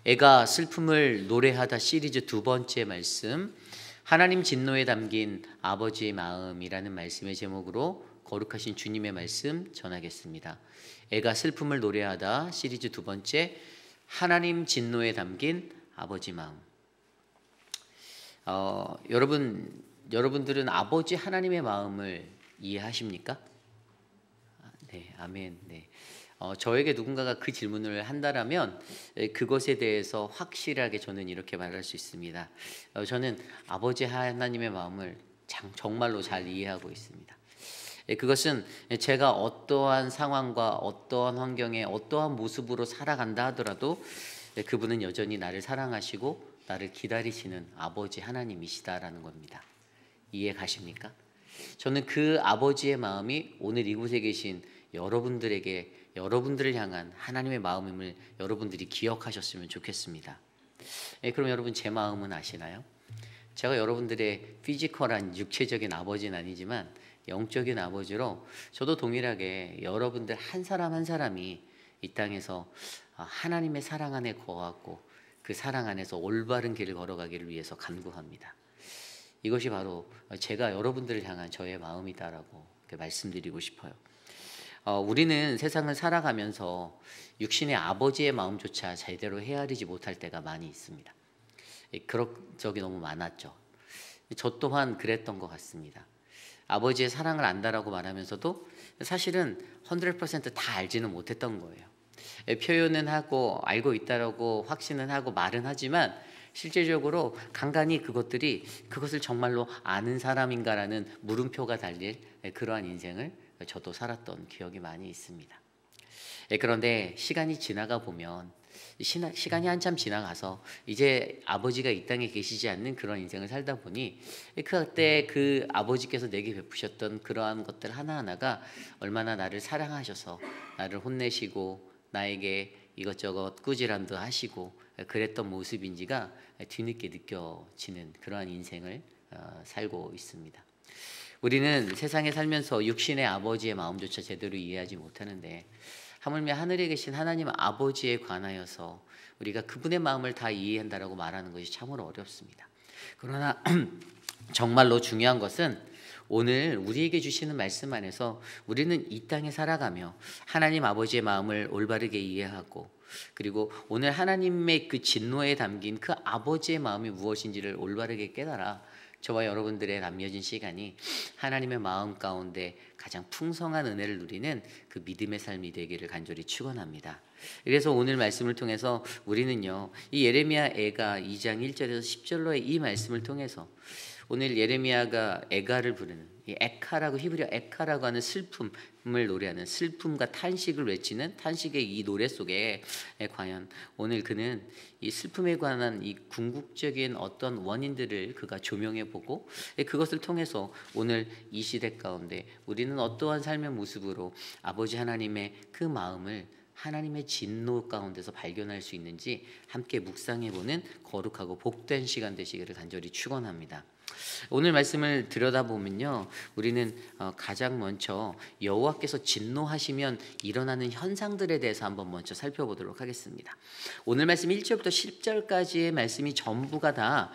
애가 슬픔을 노래하다 시리즈 두 번째 말씀, 하나님 진노에 담긴 아버지의 마음이라는 말씀의 제목으로 거룩하신 주님의 말씀 전하겠습니다. 애가 슬픔을 노래하다 시리즈 두 번째, 하나님 진노에 담긴 아버지 마음. 여러분들은 아버지 하나님의 마음을 이해하십니까? 네, 아멘. 네. 저에게 누군가가 그 질문을 한다라면 그것에 대해서 확실하게 저는 이렇게 말할 수 있습니다. 저는 아버지 하나님의 마음을 정말로 잘 이해하고 있습니다. 그것은 제가 어떠한 상황과 어떠한 환경에 어떠한 모습으로 살아간다 하더라도 그분은 여전히 나를 사랑하시고 나를 기다리시는 아버지 하나님이시다라는 겁니다. 이해 가십니까? 저는 그 아버지의 마음이 오늘 이곳에 계신 여러분들을 향한 하나님의 마음임을 여러분들이 기억하셨으면 좋겠습니다. 그럼 여러분, 제 마음은 아시나요? 제가 여러분들의 피지컬한 육체적인 아버지는 아니지만 영적인 아버지로 저도 동일하게 여러분들 한 사람 한 사람이 이 땅에서 하나님의 사랑 안에 거하고 그 사랑 안에서 올바른 길을 걸어가기를 위해서 간구합니다. 이것이 바로 제가 여러분들을 향한 저의 마음이다라고 말씀드리고 싶어요. 우리는 세상을 살아가면서 육신의 아버지의 마음조차 제대로 헤아리지 못할 때가 많이 있습니다. 그런 적이 너무 많았죠. 저 또한 그랬던 것 같습니다. 아버지의 사랑을 안다라고 말하면서도 사실은 100%다 알지는 못했던 거예요. 표현은 하고 알고 있다라고 확신은 하고 말은 하지만 실제적으로 간간히 그것을 정말로 아는 사람인가라는 물음표가 달릴 그러한 인생을 저도 살았던 기억이 많이 있습니다. 그런데 시간이 지나가 보면 시간이 한참 지나가서 이제 아버지가 이 땅에 계시지 않는 그런 인생을 살다 보니 그때 그 아버지께서 내게 베푸셨던 그러한 것들 하나하나가 얼마나 나를 사랑하셔서 나를 혼내시고 나에게 이것저것 꾸지람도 하시고 그랬던 모습인지가 뒤늦게 느껴지는 그러한 인생을 살고 있습니다. 우리는 세상에 살면서 육신의 아버지의 마음조차 제대로 이해하지 못하는데 하물며 하늘에 계신 하나님 아버지에 관하여서 우리가 그분의 마음을 다 이해한다라고 말하는 것이 참으로 어렵습니다. 그러나 정말로 중요한 것은 오늘 우리에게 주시는 말씀 안에서 우리는 이 땅에 살아가며 하나님 아버지의 마음을 올바르게 이해하고 그리고 오늘 하나님의 그 진노에 담긴 그 아버지의 마음이 무엇인지를 올바르게 깨달아 저와 여러분들의 남겨진 시간이 하나님의 마음 가운데 가장 풍성한 은혜를 누리는 그 믿음의 삶이 되기를 간절히 축원합니다. 그래서 오늘 말씀을 통해서 우리는요, 이 예레미야 애가 2장 1절에서 10절로의 이 말씀을 통해서 오늘 예레미야가 애가를 부르는 이 에카라고 히브리어 에카라고 하는 슬픔을 노래하는 슬픔과 탄식을 외치는 탄식의 이 노래 속에 과연 오늘 그는 이 슬픔에 관한 이 궁극적인 어떤 원인들을 그가 조명해 보고 그것을 통해서 오늘 이 시대 가운데 우리는 어떠한 삶의 모습으로 아버지 하나님의 그 마음을 하나님의 진노 가운데서 발견할 수 있는지 함께 묵상해보는 거룩하고 복된 시간 되시기를 간절히 축원합니다. 오늘 말씀을 들여다보면요, 우리는 가장 먼저 여호와께서 진노하시면 일어나는 현상들에 대해서 한번 먼저 살펴보도록 하겠습니다. 오늘 말씀 1절부터 10절까지의 말씀이 전부가 다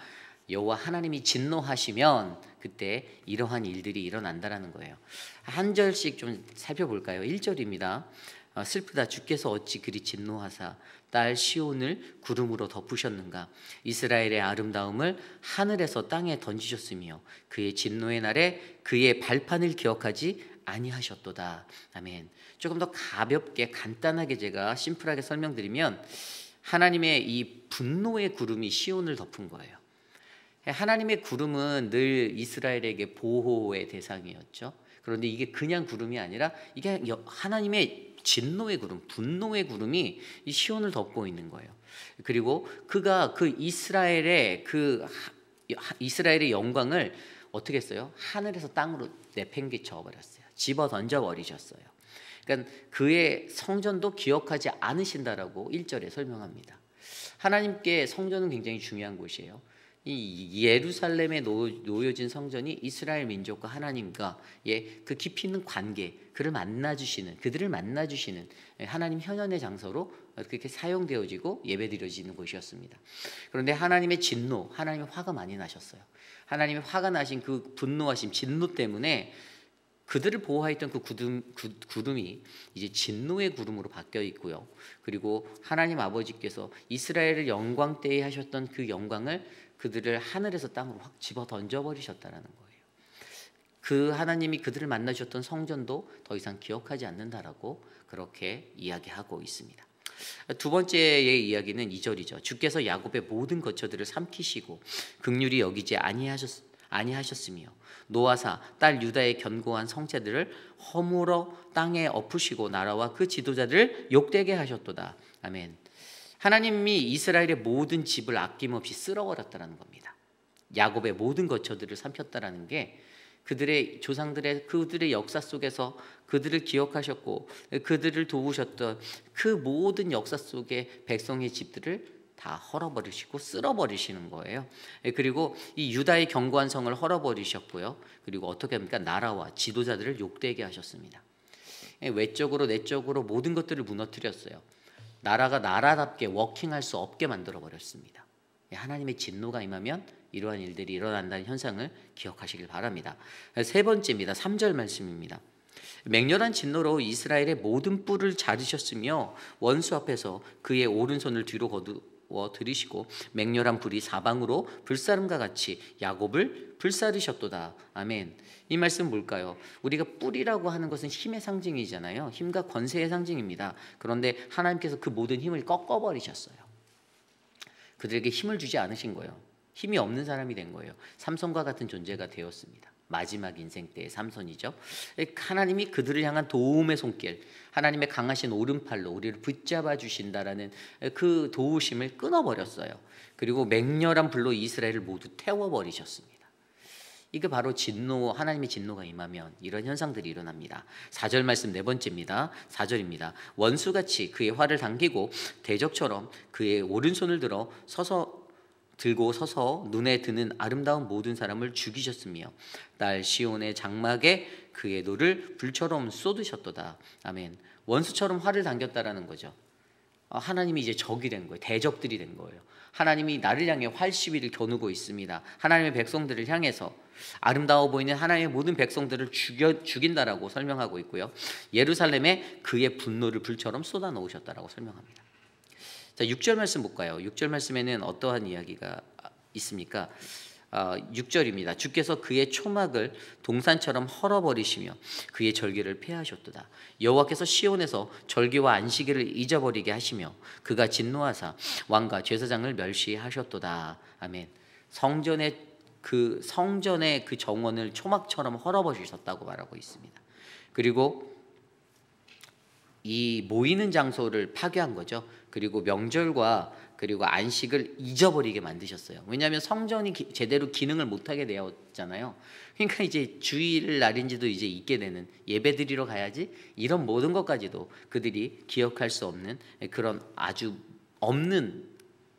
여호와 하나님이 진노하시면 그때 이러한 일들이 일어난다라는 거예요. 한 절씩 좀 살펴볼까요? 1절입니다. 슬프다. 주께서 어찌 그리 진노하사 딸 시온을 구름으로 덮으셨는가. 이스라엘의 아름다움을 하늘에서 땅에 던지셨으며 그의 진노의 날에 그의 발판을 기억하지 아니하셨도다. 아멘. 조금 더 가볍게 간단하게 제가 심플하게 설명드리면 하나님의 이 분노의 구름이 시온을 덮은 거예요. 하나님의 구름은 늘 이스라엘에게 보호의 대상이었죠. 그런데 이게 그냥 구름이 아니라 이게 하나님의 진노의 구름, 분노의 구름이 이 시온을 덮고 있는 거예요. 그리고 그가 그 이스라엘의 영광을 어떻게 했어요? 하늘에서 땅으로 내팽개쳐 버렸어요. 집어 던져 버리셨어요. 그러니까 그의 성전도 기억하지 않으신다라고 1절에 설명합니다. 하나님께 성전은 굉장히 중요한 곳이에요. 이 예루살렘에 놓여진 성전이 이스라엘 민족과 하나님과의 그 깊이 있는 관계, 그들을 만나주시는 하나님 현현의 장소로 그렇게 사용되어지고 예배드려지는 곳이었습니다. 그런데 하나님의 진노, 하나님의 화가 많이 나셨어요. 하나님의 화가 나신 그 분노하신 진노 때문에 그들을 보호하였던 그 구름이 이제 진노의 구름으로 바뀌어 있고요. 그리고 하나님 아버지께서 이스라엘을 영광 때에 하셨던 그 영광을 그들을 하늘에서 땅으로 확 집어 던져버리셨다라는 거예요. 그 하나님이 그들을 만나셨던 성전도 더 이상 기억하지 않는다라고 그렇게 이야기하고 있습니다. 두 번째의 이야기는 2절이죠. 주께서 야곱의 모든 거처들을 삼키시고 긍휼히 여기지 아니하셨으며 노아사 딸 유다의 견고한 성체들을 허물어 땅에 엎으시고 나라와 그 지도자들을 욕되게 하셨도다. 아멘. 하나님이 이스라엘의 모든 집을 아낌없이 쓸어버렸다는 겁니다. 야곱의 모든 거처들을 삼켰다라는 게 그들의 조상들의 그들의 역사 속에서 그들을 기억하셨고 그들을 도우셨던 그 모든 역사 속의 백성의 집들을 다 헐어버리시고 쓸어버리시는 거예요. 그리고 이 유다의 견고한 성을 헐어버리셨고요. 그리고 어떻게 합니까? 나라와 지도자들을 욕되게 하셨습니다. 외적으로 내적으로 모든 것들을 무너뜨렸어요. 나라가 나라답게 워킹할 수 없게 만들어 버렸습니다. 하나님의 진노가 임하면 이러한 일들이 일어난다는 현상을 기억하시길 바랍니다. 세 번째입니다. 3절 말씀입니다. 맹렬한 진노로 이스라엘의 모든 뿔을 자르셨으며 원수 앞에서 그의 오른손을 뒤로 거두어 들이시고 맹렬한 불이 사방으로 불사름과 같이 야곱을 불사르셨도다. 아멘. 이 말씀은 뭘까요? 우리가 뿔이라고 하는 것은 힘의 상징이잖아요. 힘과 권세의 상징입니다. 그런데 하나님께서 그 모든 힘을 꺾어버리셨어요. 그들에게 힘을 주지 않으신 거예요. 힘이 없는 사람이 된 거예요. 삼손과 같은 존재가 되었습니다. 마지막 인생 때의 삼손이죠. 하나님이 그들을 향한 도움의 손길, 하나님의 강하신 오른팔로 우리를 붙잡아 주신다라는 그 도우심을 끊어버렸어요. 그리고 맹렬한 불로 이스라엘을 모두 태워버리셨습니다. 이게 바로 진노, 하나님의 진노가 임하면 이런 현상들이 일어납니다. 4절 말씀 네 번째입니다. 4절입니다. 원수같이 그의 활을 당기고 대적처럼 그의 오른손을 들고 서서 눈에 드는 아름다운 모든 사람을 죽이셨으며 딸 시온의 장막에 그의 노를 불처럼 쏟으셨도다. 아멘. 원수처럼 활을 당겼다라는 거죠. 하나님이 이제 적이 된 거예요. 대적들이 된 거예요. 하나님이 나를 향해 활시위를 겨누고 있습니다. 하나님의 백성들을 향해서 아름다워 보이는 하나님의 모든 백성들을 죽인다라고 설명하고 있고요. 예루살렘에 그의 분노를 불처럼 쏟아 놓으셨다라고 설명합니다. 자, 6절 말씀 볼까요? 6절 말씀에는 어떠한 이야기가 있습니까? 6절입니다. 주께서 그의 초막을 동산처럼 헐어버리시며 그의 절기를 폐하셨도다. 여호와께서 시온에서 절기와 안식일을 잊어버리게 하시며 그가 진노하사 왕과 제사장을 멸시하셨도다. 아멘. 성전의 그 정원을 초막처럼 헐어버리셨다고 말하고 있습니다. 그리고 이 모이는 장소를 파괴한 거죠. 그리고 명절과 그리고 안식을 잊어버리게 만드셨어요. 왜냐하면 성전이 제대로 기능을 못하게 되었잖아요. 그러니까 이제 주일 날인지도 이제 잊게 되는, 예배드리러 가야지, 이런 모든 것까지도 그들이 기억할 수 없는 그런 아주 없는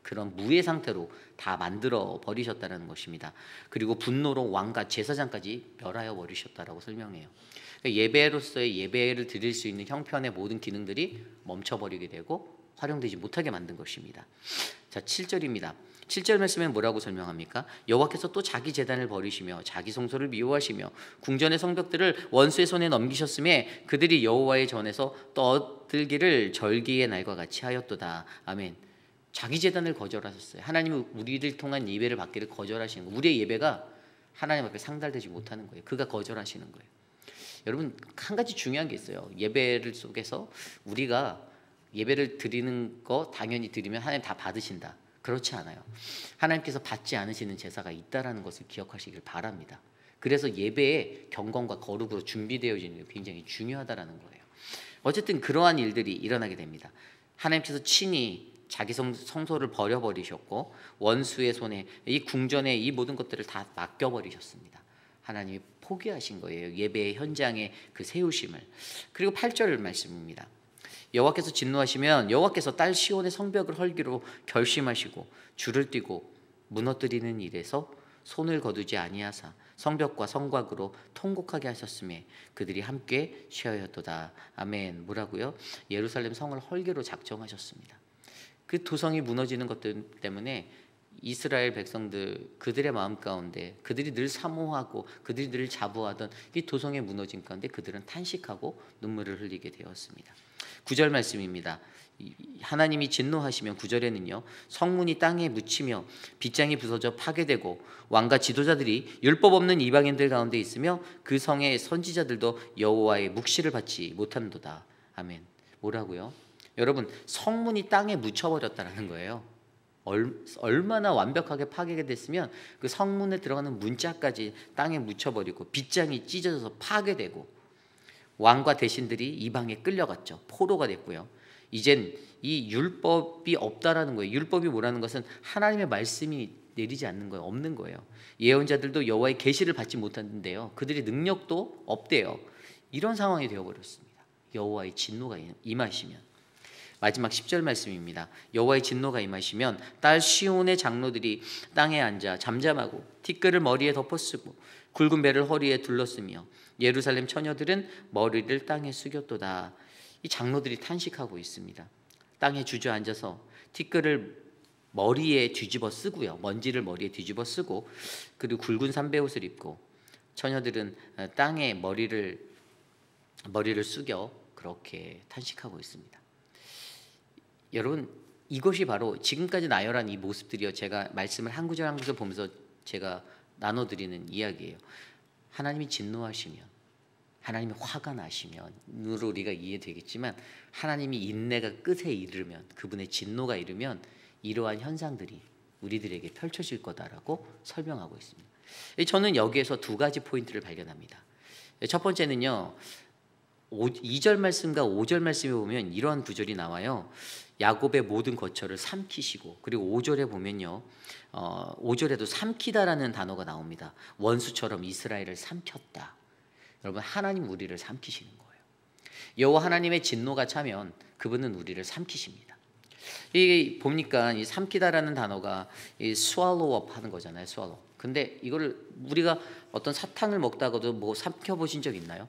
그런 무의 상태로 다 만들어 버리셨다는 것입니다. 그리고 분노로 왕과 제사장까지 멸하여 버리셨다라고 설명해요. 예배로서의 예배를 드릴 수 있는 형편의 모든 기능들이 멈춰버리게 되고 활용되지 못하게 만든 것입니다. 자, 7절입니다. 7절 말씀에 뭐라고 설명합니까? 여호와께서 또 자기 제단을 버리시며 자기 성소를 미워하시며 궁전의 성벽들을 원수의 손에 넘기셨음에 그들이 여호와의 전에서 떠들기를 절기의 날과 같이 하였도다. 아멘. 자기 제단을 거절하셨어요. 하나님은 우리를 통한 예배를 받기를 거절하시는 거예요. 우리의 예배가 하나님 앞에 상달되지 못하는 거예요. 그가 거절하시는 거예요. 여러분, 한 가지 중요한 게 있어요. 예배를 속에서 우리가 예배를 드리는 거 당연히 드리면 하나님 다 받으신다. 그렇지 않아요. 하나님께서 받지 않으시는 제사가 있다라는 것을 기억하시길 바랍니다. 그래서 예배의 경건과 거룩으로 준비되어지는 게 굉장히 중요하다라는 거예요. 어쨌든 그러한 일들이 일어나게 됩니다. 하나님께서 친히 자기 성소를 버려버리셨고 원수의 손에 이 궁전에 이 모든 것들을 다 맡겨버리셨습니다. 하나님이 포기하신 거예요. 예배의 현장의 그 세우심을. 그리고 8절 말씀입니다. 여호와께서 진노하시면 여호와께서 딸 시온의 성벽을 헐기로 결심하시고 줄을 띠고 무너뜨리는 일에서 손을 거두지 아니하사 성벽과 성곽으로 통곡하게 하셨음에 그들이 함께 쉬어였도다. 아멘. 뭐라고요? 예루살렘 성을 헐게로 작정하셨습니다. 그 도성이 무너지는 것들 때문에 이스라엘 백성들, 그들의 마음 가운데 그들이 늘 사모하고 그들이 늘 자부하던 이 도성의 무너짐 가운데 그들은 탄식하고 눈물을 흘리게 되었습니다. 9절 말씀입니다. 하나님이 진노하시면 9절에는요, 성문이 땅에 묻히며 빗장이 부서져 파괴되고 왕과 지도자들이 율법 없는 이방인들 가운데 있으며 그 성의 선지자들도 여호와의 묵시를 받지 못한도다. 아멘. 뭐라고요? 여러분, 성문이 땅에 묻혀버렸다는 거예요. 얼마나 완벽하게 파괴가 됐으면 그 성문에 들어가는 문자까지 땅에 묻혀버리고 빗장이 찢어져서 파괴되고 왕과 대신들이 이방에 끌려갔죠. 포로가 됐고요. 이젠 이 율법이 없다라는 거예요. 율법이 뭐라는 것은 하나님의 말씀이 내리지 않는 거예요. 없는 거예요. 예언자들도 여호와의 계시를 받지 못하는데요, 그들의 능력도 없대요. 이런 상황이 되어버렸습니다. 여호와의 진노가 임하시면. 마지막 10절 말씀입니다. 여호와의 진노가 임하시면 딸 시온의 장로들이 땅에 앉아 잠잠하고 티끌을 머리에 덮어쓰고 굵은 배를 허리에 둘렀으며 예루살렘 처녀들은 머리를 땅에 숙였도다. 이 장로들이 탄식하고 있습니다. 땅에 주저앉아서 티끌을 머리에 뒤집어 쓰고요, 먼지를 머리에 뒤집어 쓰고, 그리고 굵은 삼배옷을 입고 처녀들은 땅에 머리를 숙여 그렇게 탄식하고 있습니다. 여러분, 이것이 바로 지금까지 나열한 이 모습들이요, 제가 말씀을 한 구절 한 구절 보면서 제가 나눠드리는 이야기예요. 하나님이 진노하시면, 하나님이 화가 나시면으로 우리가 이해되겠지만, 하나님이 인내가 끝에 이르면, 그분의 진노가 이르면 이러한 현상들이 우리들에게 펼쳐질 거다라고 설명하고 있습니다. 저는 여기에서 두 가지 포인트를 발견합니다. 첫 번째는요, 2절 말씀과 5절 말씀에 보면 이러한 구절이 나와요. 야곱의 모든 거처를 삼키시고, 그리고 5절에 보면요, 5절에도 삼키다라는 단어가 나옵니다. 원수처럼 이스라엘을 삼켰다. 여러분, 하나님 우리를 삼키시는 거예요. 여호와 하나님의 진노가 차면 그분은 우리를 삼키십니다. 이게 보니까 이 삼키다라는 단어가 이 swallow up 하는 거잖아요. swallow. 근데 이거를 우리가 어떤 사탕을 먹다가도 뭐 삼켜 보신 적 있나요?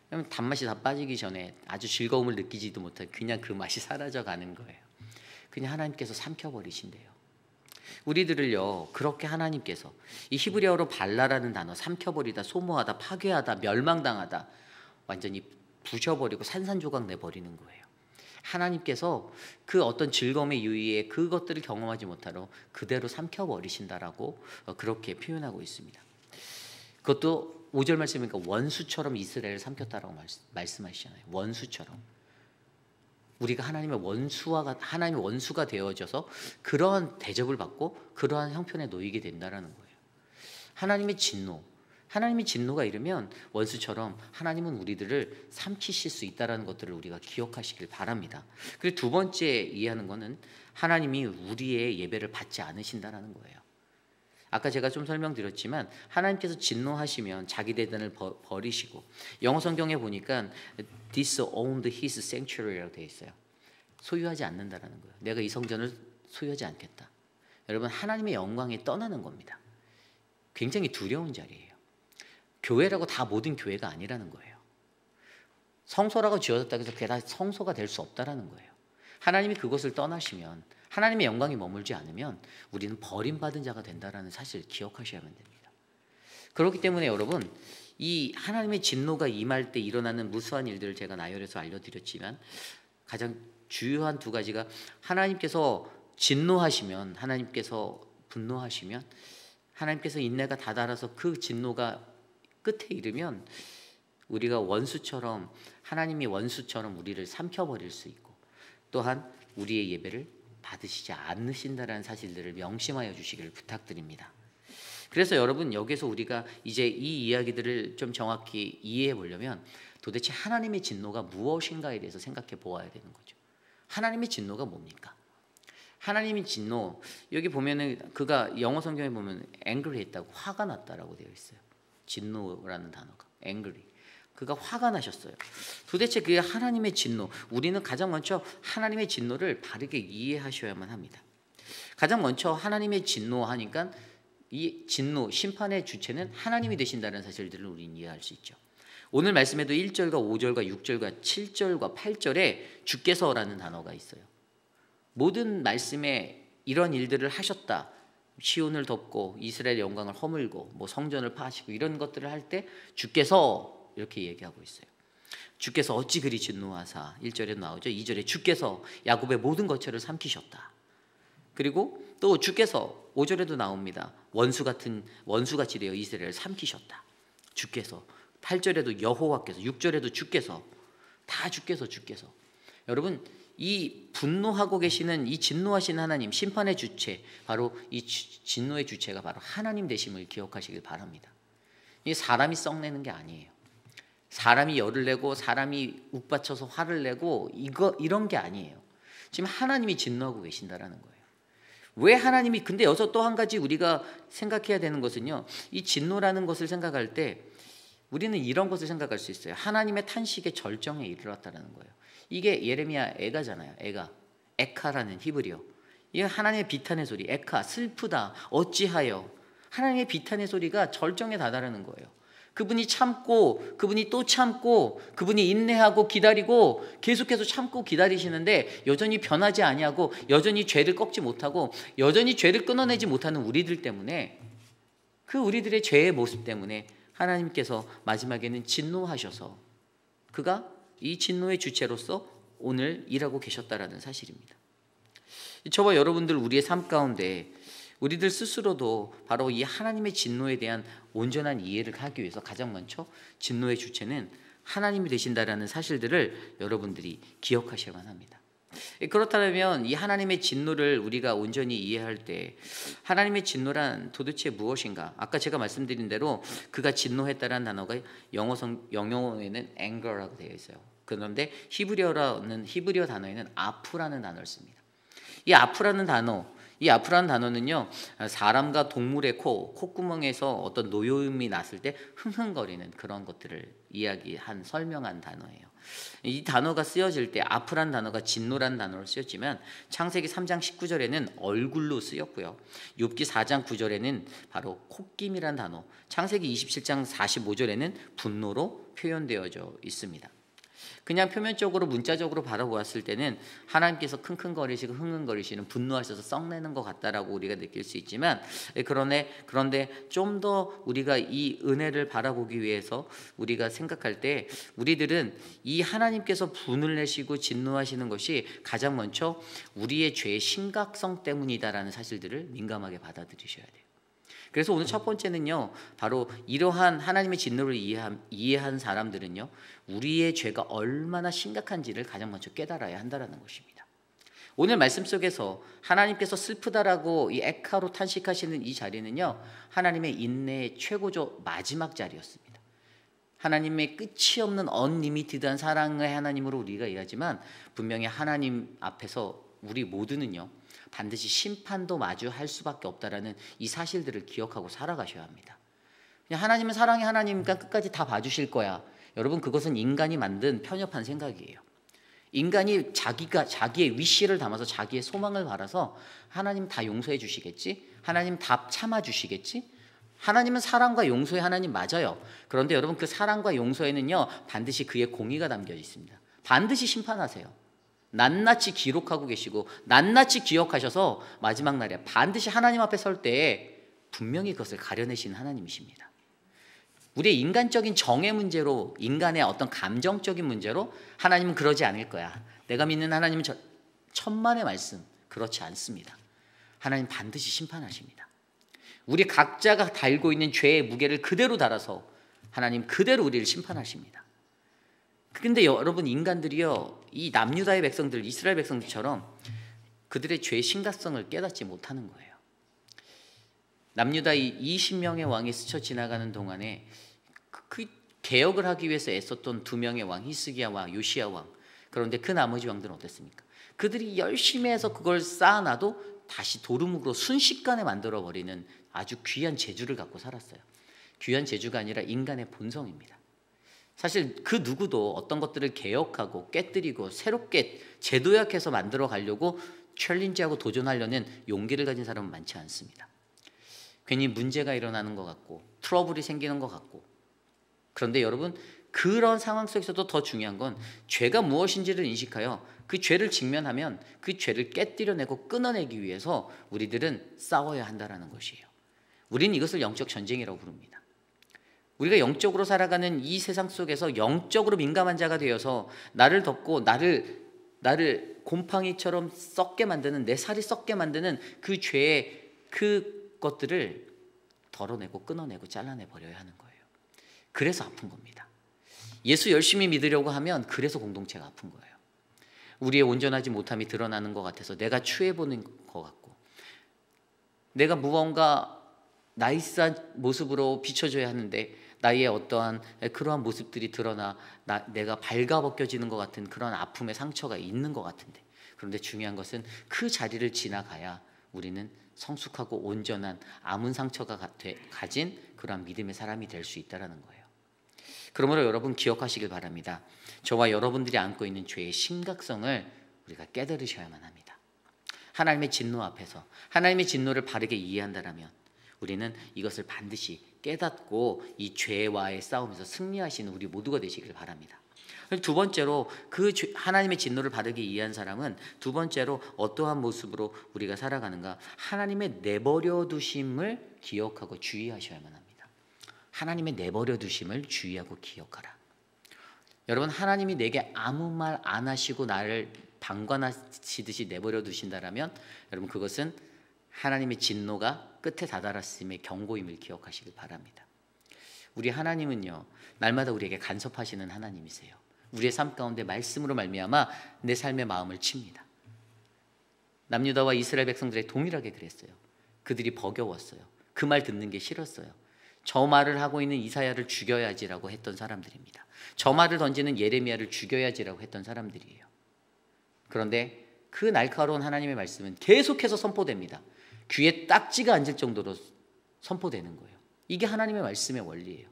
그러면 단맛이 다 빠지기 전에 아주 즐거움을 느끼지도 못하고 그냥 그 맛이 사라져 가는 거예요. 그냥 하나님께서 삼켜 버리신대요. 우리들을요, 그렇게 하나님께서 이 히브리어로 발라라는 단어, 삼켜버리다, 소모하다, 파괴하다, 멸망당하다, 완전히 부셔버리고 산산조각 내버리는 거예요. 하나님께서 그 어떤 즐거움의 유의에 그것들을 경험하지 못하러 그대로 삼켜버리신다라고 그렇게 표현하고 있습니다. 그것도 5절 말씀이니까 원수처럼 이스라엘을 삼켰다라고 말씀하시잖아요. 원수처럼. 우리가 하나님의 원수가 되어져서 그러한 대접을 받고 그러한 형편에 놓이게 된다라는 거예요. 하나님의 진노가 이르면 원수처럼 하나님은 우리들을 삼키실 수 있다라는 것들을 우리가 기억하시길 바랍니다. 그리고 두 번째 이해하는 것은 하나님이 우리의 예배를 받지 않으신다라는 거예요. 아까 제가 좀 설명드렸지만 하나님께서 진노하시면 자기 대단을 버리시고, 영어 성경에 보니까 disowned his sanctuary라고 되어 있어요. 소유하지 않는다라는 거예요. 내가 이 성전을 소유하지 않겠다. 여러분, 하나님의 영광이 떠나는 겁니다. 굉장히 두려운 자리예요. 교회라고 다 모든 교회가 아니라는 거예요. 성소라고 지어졌다고 해서 그게 다 성소가 될 수 없다라는 거예요. 하나님이 그것을 떠나시면, 하나님의 영광이 머물지 않으면 우리는 버림받은 자가 된다라는 사실을 기억하셔야만 됩니다. 그렇기 때문에 여러분, 이 하나님의 진노가 임할 때 일어나는 무수한 일들을 제가 나열해서 알려드렸지만, 가장 주요한 두 가지가, 하나님께서 진노하시면, 하나님께서 분노하시면, 하나님께서 인내가 다다라서 그 진노가 끝에 이르면 우리가 원수처럼, 하나님이 원수처럼 우리를 삼켜버릴 수 있고, 또한 우리의 예배를 받으시지 않으신다라는 사실들을 명심하여 주시기를 부탁드립니다. 그래서 여러분, 여기서 우리가 이제 이 이야기들을 좀 정확히 이해해 보려면 도대체 하나님의 진노가 무엇인가에 대해서 생각해 보아야 되는 거죠. 하나님의 진노가 뭡니까? 하나님의 진노, 여기 보면은 그가 영어 성경에 보면 angry 했다고, 화가 났다라고 되어 있어요. 진노라는 단어가 angry. 그가 화가 나셨어요. 도대체 그게 하나님의 진노, 우리는 가장 먼저 하나님의 진노를 바르게 이해하셔야만 합니다. 가장 먼저 하나님의 진노 하니까 이 진노, 심판의 주체는 하나님이 되신다는 사실들을 우리는 이해할 수 있죠. 오늘 말씀에도 1절과 5절과 6절과 7절과 8절에 주께서라는 단어가 있어요. 모든 말씀에 이런 일들을 하셨다, 시온을 덮고 이스라엘의 영광을 허물고 뭐 성전을 파하시고 이런 것들을 할 때 주께서 이렇게 얘기하고 있어요. 주께서 어찌 그리 진노하사, 1절에 나오죠. 2절에 주께서 야곱의 모든 거처를 삼키셨다. 그리고 또 주께서 5절에도 나옵니다. 원수같이 되어 이스라엘을 삼키셨다. 주께서. 8절에도 여호와께서, 6절에도 주께서, 다 주께서. 여러분, 이 분노하고 계시는 이 진노하신 하나님, 심판의 주체, 바로 이 진노의 주체가 바로 하나님 되심을 기억하시길 바랍니다. 이 사람이 썩내는 게 아니에요. 사람이 열을 내고 사람이 욱받쳐서 화를 내고 이런 게 아니에요. 지금 하나님이 진노하고 계신다라는 거예요. 왜 하나님이, 근데 여기서 또 한 가지 우리가 생각해야 되는 것은요, 이 진노라는 것을 생각할 때 우리는 이런 것을 생각할 수 있어요. 하나님의 탄식의 절정에 이르렀다는 거예요. 이게 예레미야 애가잖아요. 에카라는 히브리어. 이게 하나님의 비탄의 소리. 에카, 슬프다, 어찌하여. 하나님의 비탄의 소리가 절정에 다다르는 거예요. 그분이 참고, 그분이 또 참고, 그분이 인내하고 기다리고 계속해서 참고 기다리시는데 여전히 변하지 아니하고 여전히 죄를 꺾지 못하고 여전히 죄를 끊어내지 못하는 우리들 때문에, 그 우리들의 죄의 모습 때문에 하나님께서 마지막에는 진노하셔서 그가 이 진노의 주체로서 오늘 일하고 계셨다라는 사실입니다. 저와 여러분들, 우리의 삶 가운데 우리들 스스로도 바로 이 하나님의 진노에 대한 온전한 이해를 하기 위해서 가장 먼저 진노의 주체는 하나님이 되신다라는 사실들을 여러분들이 기억하셔야만 합니다. 그렇다면 이 하나님의 진노를 우리가 온전히 이해할 때 하나님의 진노란 도대체 무엇인가? 아까 제가 말씀드린 대로 그가 진노했다라는 단어가 영어에는 anger라고 되어 있어요. 그런데 히브리어 단어에는 아프라는 단어를 씁니다. 이 아프라는 단어는요, 사람과 동물의 콧구멍에서 어떤 노여움이 났을 때 흥흥거리는 그런 것들을 설명한 단어예요. 이 단어가 쓰여질 때 아프란 단어가 진노란 단어로 쓰였지만 창세기 3장 19절에는 얼굴로 쓰였고요. 욥기 4장 9절에는 바로 콧김이란 단어, 창세기 27장 45절에는 분노로 표현되어져 있습니다. 그냥 표면적으로 문자적으로 바라보았을 때는 하나님께서 킁킁거리시고 흥흥거리시는, 분노하셔서 썩내는 것 같다라고 우리가 느낄 수 있지만, 그런데 좀 더 우리가 이 은혜를 바라보기 위해서 우리가 생각할 때 우리들은 이 하나님께서 분을 내시고 진노하시는 것이 가장 먼저 우리의 죄의 심각성 때문이다라는 사실들을 민감하게 받아들이셔야 돼요. 그래서 오늘 첫 번째는요, 바로 이러한 하나님의 진노를 이해한 사람들은요, 우리의 죄가 얼마나 심각한지를 가장 먼저 깨달아야 한다는 것입니다. 오늘 말씀 속에서 하나님께서 슬프다라고 이 에카로 탄식하시는 이 자리는요, 하나님의 인내의 최고조 마지막 자리였습니다. 하나님의 끝이 없는 언리미티드한 사랑의 하나님으로 우리가 이해하지만 분명히 하나님 앞에서 우리 모두는요, 반드시 심판도 마주할 수밖에 없다라는 이 사실들을 기억하고 살아가셔야 합니다. 그냥 하나님은 사랑의 하나님이니까 끝까지 다 봐주실 거야. 여러분, 그것은 인간이 만든 편협한 생각이에요. 인간이 자기의 위시를 담아서 자기의 소망을 바라서 하나님 다 용서해 주시겠지? 하나님 다 참아 주시겠지? 하나님은 사랑과 용서의 하나님 맞아요. 그런데 여러분, 그 사랑과 용서에는요, 반드시 그의 공의가 담겨 있습니다. 반드시 심판하세요. 낱낱이 기록하고 계시고 낱낱이 기억하셔서 마지막 날에 반드시 하나님 앞에 설 때에 분명히 그것을 가려내시는 하나님이십니다. 우리의 인간적인 정의 문제로, 인간의 어떤 감정적인 문제로 하나님은 그러지 않을 거야, 내가 믿는 하나님은 천만의 말씀, 그렇지 않습니다. 하나님 반드시 심판하십니다. 우리 각자가 달고 있는 죄의 무게를 그대로 달아서 하나님 그대로 우리를 심판하십니다. 근데 여러분, 인간들이요, 이 남유다의 백성들, 이스라엘 백성들처럼 그들의 죄의 심각성을 깨닫지 못하는 거예요. 남유다 20명의 왕이 스쳐 지나가는 동안에 그 개혁을 하기 위해서 애썼던 2명의 왕, 히스기야 왕, 요시야 왕, 그런데 그 나머지 왕들은 어땠습니까? 그들이 열심히 해서 그걸 쌓아놔도 다시 도루묵으로 순식간에 만들어버리는 아주 귀한 재주를 갖고 살았어요. 귀한 재주가 아니라 인간의 본성입니다. 사실 그 누구도 어떤 것들을 개혁하고 깨뜨리고 새롭게 재도약해서 만들어 가려고 챌린지하고 도전하려는 용기를 가진 사람은 많지 않습니다. 괜히 문제가 일어나는 것 같고 트러블이 생기는 것 같고. 그런데 여러분, 그런 상황 속에서도 더 중요한 건 죄가 무엇인지를 인식하여 그 죄를 직면하면 그 죄를 깨뜨려내고 끊어내기 위해서 우리들은 싸워야 한다는 것이에요. 우리는 이것을 영적 전쟁이라고 부릅니다. 우리가 영적으로 살아가는 이 세상 속에서 영적으로 민감한 자가 되어서 나를 덮고 나를 곰팡이처럼 썩게 만드는, 내 살이 썩게 만드는 그 죄의 그것들을 덜어내고 끊어내고 잘라내 버려야 하는 거예요. 그래서 아픈 겁니다. 예수 열심히 믿으려고 하면 그래서 공동체가 아픈 거예요. 우리의 온전하지 못함이 드러나는 것 같아서 내가 취해 보는 것 같고, 내가 무언가 나이스한 모습으로 비춰줘야 하는데 나의 어떠한 그러한 모습들이 드러나 내가 발가벗겨지는 것 같은 그런 아픔의 상처가 있는 것 같은데, 그런데 중요한 것은 그 자리를 지나가야 우리는 성숙하고 온전한 아문 상처가 가진 그러한 믿음의 사람이 될 수 있다는 거예요. 그러므로 여러분 기억하시길 바랍니다. 저와 여러분들이 안고 있는 죄의 심각성을 우리가 깨달으셔야만 합니다. 하나님의 진노 앞에서 하나님의 진노를 바르게 이해한다면 우리는 이것을 반드시 깨닫고 이 죄와의 싸움에서 승리하시는 우리 모두가 되시길 바랍니다. 두 번째로 그 하나님의 진노를 바르게 이해한 사람은 두 번째로 어떠한 모습으로 우리가 살아가는가? 하나님의 내버려 두심을 기억하고 주의하셔야만 합니다. 하나님의 내버려 두심을 주의하고 기억하라. 여러분, 하나님이 내게 아무 말 안 하시고 나를 방관하시듯이 내버려 두신다라면 여러분, 그것은 하나님의 진노가 끝에 다다랐음의 경고임을 기억하시길 바랍니다. 우리 하나님은요, 날마다 우리에게 간섭하시는 하나님이세요. 우리의 삶 가운데 말씀으로 말미암아 내 삶의 마음을 칩니다. 남유다와 이스라엘 백성들의 동일하게 그랬어요. 그들이 버거웠어요. 그 말 듣는 게 싫었어요. 저 말을 하고 있는 이사야를 죽여야지라고 했던 사람들입니다. 저 말을 던지는 예레미야를 죽여야지라고 했던 사람들이에요. 그런데 그 날카로운 하나님의 말씀은 계속해서 선포됩니다. 귀에 딱지가 앉을 정도로 선포되는 거예요. 이게 하나님의 말씀의 원리예요.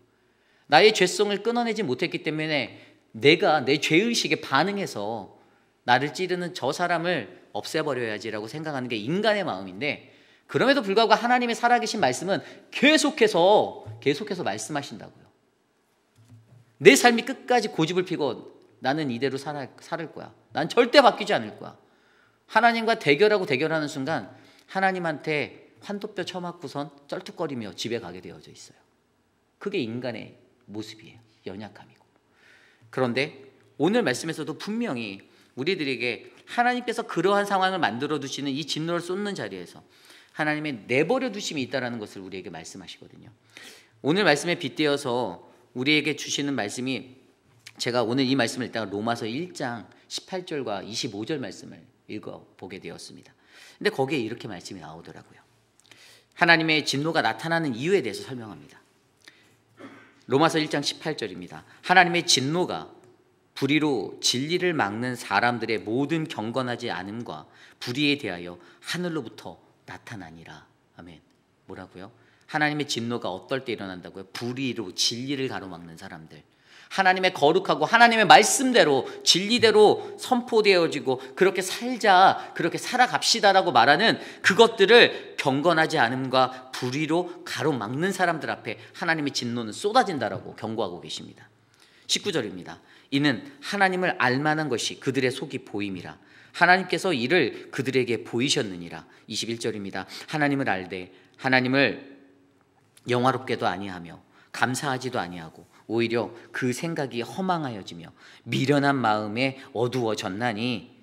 나의 죄성을 끊어내지 못했기 때문에 내가 내 죄의식에 반응해서 나를 찌르는 저 사람을 없애버려야지라고 생각하는 게 인간의 마음인데, 그럼에도 불구하고 하나님의 살아계신 말씀은 계속해서 말씀하신다고요. 내 삶이 끝까지 고집을 피고 나는 이대로 살을 거야. 난 절대 바뀌지 않을 거야. 하나님과 대결하는 순간 하나님한테 환도뼈 쳐맞고선 쩔뚝거리며 집에 가게 되어져 있어요. 그게 인간의 모습이에요. 연약함이고. 그런데 오늘 말씀에서도 분명히 우리들에게 하나님께서 그러한 상황을 만들어 두시는 이 진노를 쏟는 자리에서 하나님의 내버려 두심이 있다는 것을 우리에게 말씀하시거든요. 오늘 말씀에 빗대어서 우리에게 주시는 말씀이, 제가 오늘 이 말씀을 읽다가 로마서 1장 18절과 25절 말씀을 읽어보게 되었습니다. 근데 거기에 이렇게 말씀이 나오더라고요. 하나님의 진노가 나타나는 이유에 대해서 설명합니다. 로마서 1장 18절입니다. 하나님의 진노가 불의로 진리를 막는 사람들의 모든 경건하지 않음과 불의에 대하여 하늘로부터 나타나니라. 아멘. 뭐라고요? 하나님의 진노가 어떨 때 일어난다고요? 불의로 진리를 가로막는 사람들, 하나님의 거룩하고 하나님의 말씀대로 진리대로 선포되어지고 그렇게 살자, 그렇게 살아갑시다라고 말하는 그것들을 경건하지 않음과 불의로 가로막는 사람들 앞에 하나님의 진노는 쏟아진다라고 경고하고 계십니다. 19절입니다. 이는 하나님을 알만한 것이 그들의 속이 보임이라. 하나님께서 이를 그들에게 보이셨느니라. 21절입니다. 하나님을 알되 하나님을 영화롭게도 아니하며 감사하지도 아니하고 오히려 그 생각이 허망하여지며 미련한 마음에 어두워졌나니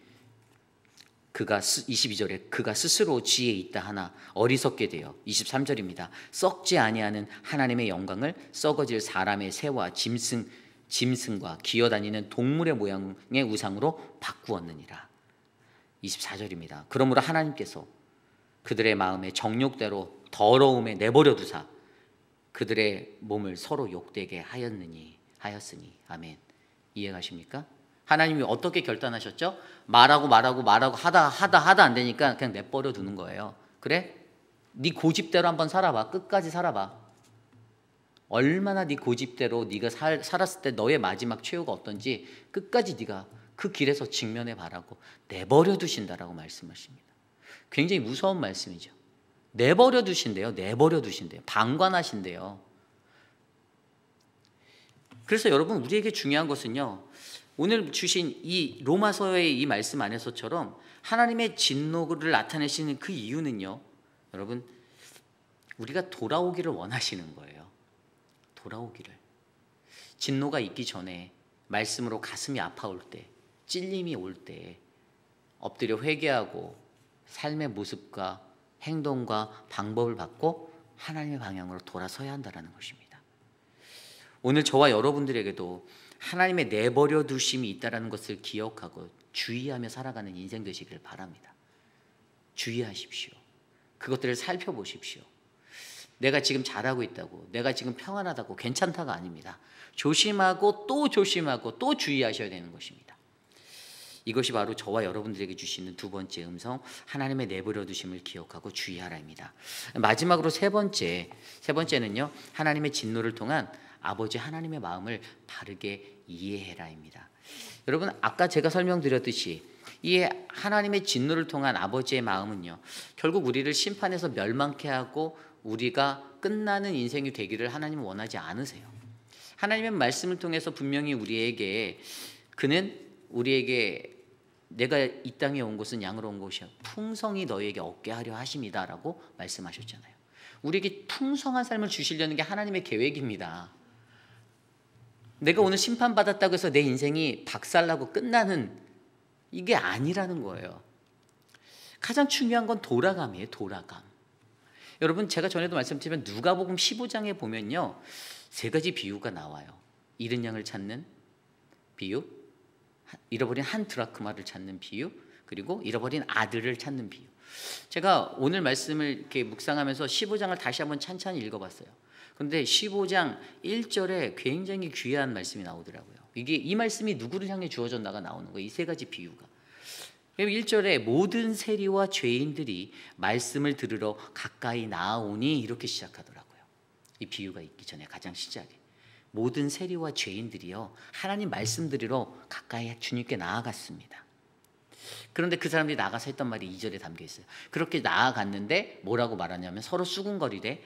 그가 22절에 그가 스스로 지혜 있다 하나 어리석게 되어 23절입니다. 썩지 아니하는 하나님의 영광을 썩어질 사람의 새와 짐승과 기어다니는 동물의 모양의 우상으로 바꾸었느니라. 24절입니다. 그러므로 하나님께서 그들의 마음의 정욕대로 더러움에 내버려 두사 그들의 몸을 서로 욕되게 하였으니. 아멘. 이해가십니까? 하나님이 어떻게 결단하셨죠? 말하고 하다 안 되니까 그냥 내버려 두는 거예요. 그래? 네 고집대로 한번 살아봐. 끝까지 살아봐. 얼마나 네 고집대로 네가 살았을 때 너의 마지막 최후가 어떤지 끝까지 네가 그 길에서 직면해 봐라고 내버려 두신다라고 말씀하십니다. 굉장히 무서운 말씀이죠. 내버려 두신대요. 내버려 두신대요. 방관하신대요. 그래서 여러분, 우리에게 중요한 것은요, 오늘 주신 이 로마서의 이 말씀 안에서처럼 하나님의 진노를 나타내시는 그 이유는요, 여러분, 우리가 돌아오기를 원하시는 거예요. 돌아오기를. 진노가 있기 전에 말씀으로 가슴이 아파올 때, 찔림이 올 때 엎드려 회개하고 삶의 모습과 행동과 방법을 바꿔 하나님의 방향으로 돌아서야 한다는 것입니다. 오늘 저와 여러분들에게도 하나님의 내버려 두심이 있다는 것을 기억하고 주의하며 살아가는 인생 되시기를 바랍니다. 주의하십시오. 그것들을 살펴보십시오. 내가 지금 잘하고 있다고, 내가 지금 평안하다고, 괜찮다가 아닙니다. 조심하고 또 조심하고 또 주의하셔야 되는 것입니다. 이것이 바로 저와 여러분들에게 주시는 두 번째 음성, 하나님의 내버려 두심을 기억하고 주의하라입니다. 마지막으로 세 번째는요, 하나님의 진노를 통한 아버지 하나님의 마음을 바르게 이해해라입니다. 여러분, 아까 제가 설명드렸듯이 이 하나님의 진노를 통한 아버지의 마음은요, 결국 우리를 심판해서 멸망케 하고 우리가 끝나는 인생이 되기를 하나님은 원하지 않으세요. 하나님의 말씀을 통해서 분명히 그는 우리에게 내가 이 땅에 온 것은 양으로 온 것이야, 풍성히 너희에게 얻게 하려 하심이다 라고 말씀하셨잖아요. 우리에게 풍성한 삶을 주시려는 게 하나님의 계획입니다. 내가 오늘 심판받았다고 해서 내 인생이 박살나고 끝나는 이게 아니라는 거예요. 가장 중요한 건 돌아감이에요. 돌아감. 여러분, 제가 전에도 말씀드렸지만 누가복음 15장에 보면요, 세 가지 비유가 나와요. 잃은 양을 찾는 비유, 잃어버린 한 드라크마를 찾는 비유, 그리고 잃어버린 아들을 찾는 비유. 제가 오늘 말씀을 이렇게 묵상하면서 15장을 다시 한번 찬찬히 읽어봤어요. 그런데 15장 1절에 굉장히 귀한 말씀이 나오더라고요. 이 말씀이 누구를 향해 주어졌나가 나오는 거예요. 이 세 가지 비유가. 1절에 모든 세리와 죄인들이 말씀을 들으러 가까이 나아오니 이렇게 시작하더라고요. 이 비유가 있기 전에 가장 시작에 모든 세리와 죄인들이요, 하나님 말씀 들으러 가까이 주님께 나아갔습니다. 그런데 그 사람들이 나가서 했던 말이 2절에 담겨 있어요. 그렇게 나아갔는데 뭐라고 말하냐면 서로 수군거리되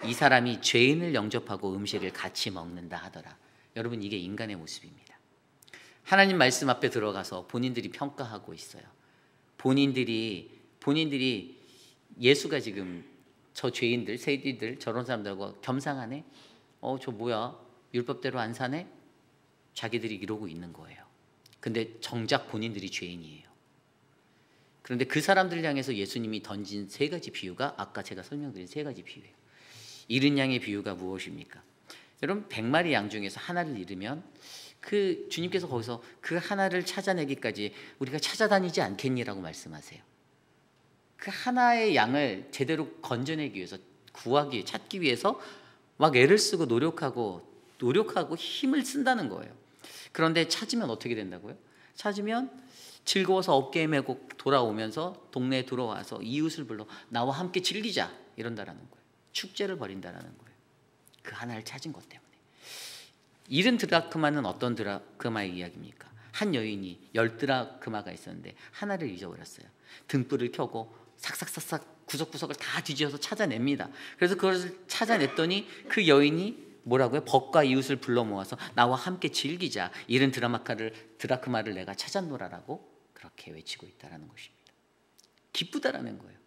이 사람이 죄인을 영접하고 음식을 같이 먹는다 하더라. 여러분, 이게 인간의 모습입니다. 하나님 말씀 앞에 들어가서 본인들이 평가하고 있어요. 본인들이 예수가 지금 저 죄인들, 세리들, 저런 사람들하고 겸상하네? 저 뭐야? 율법대로 안 사네? 자기들이 이러고 있는 거예요. 근데 정작 본인들이 죄인이에요. 그런데 그 사람들을 향해서 예수님이 던진 세 가지 비유가 아까 제가 설명드린 세 가지 비유예요. 잃은 양의 비유가 무엇입니까? 여러분, 100마리 양 중에서 하나를 잃으면 그 주님께서 거기서 그 하나를 찾아내기까지 우리가 찾아다니지 않겠니라고 말씀하세요. 그 하나의 양을 제대로 건져내기 위해서, 찾기 위해서 막 애를 쓰고 노력하고 힘을 쓴다는 거예요. 그런데 찾으면 어떻게 된다고요? 찾으면 즐거워서 어깨에 메고 돌아오면서 동네에 들어와서 이웃을 불러 나와 함께 즐기자 이런다라는 거예요. 축제를 벌인다라는 거예요. 그 하나를 찾은 것 때문에. 잃은 드라크마는 어떤 드라크마의 이야기입니까? 한 여인이 10드라크마가 있었는데 하나를 잊어버렸어요. 등불을 켜고 삭삭삭삭 구석구석을 다 뒤져서 찾아냅니다. 그래서 그것을 찾아냈더니 그 여인이 뭐라고요? 벗과 이웃을 불러 모아서 나와 함께 즐기자. 잃은 드라크마를 내가 찾았노라라고 그렇게 외치고 있다는 것입니다. 기쁘다라는 거예요.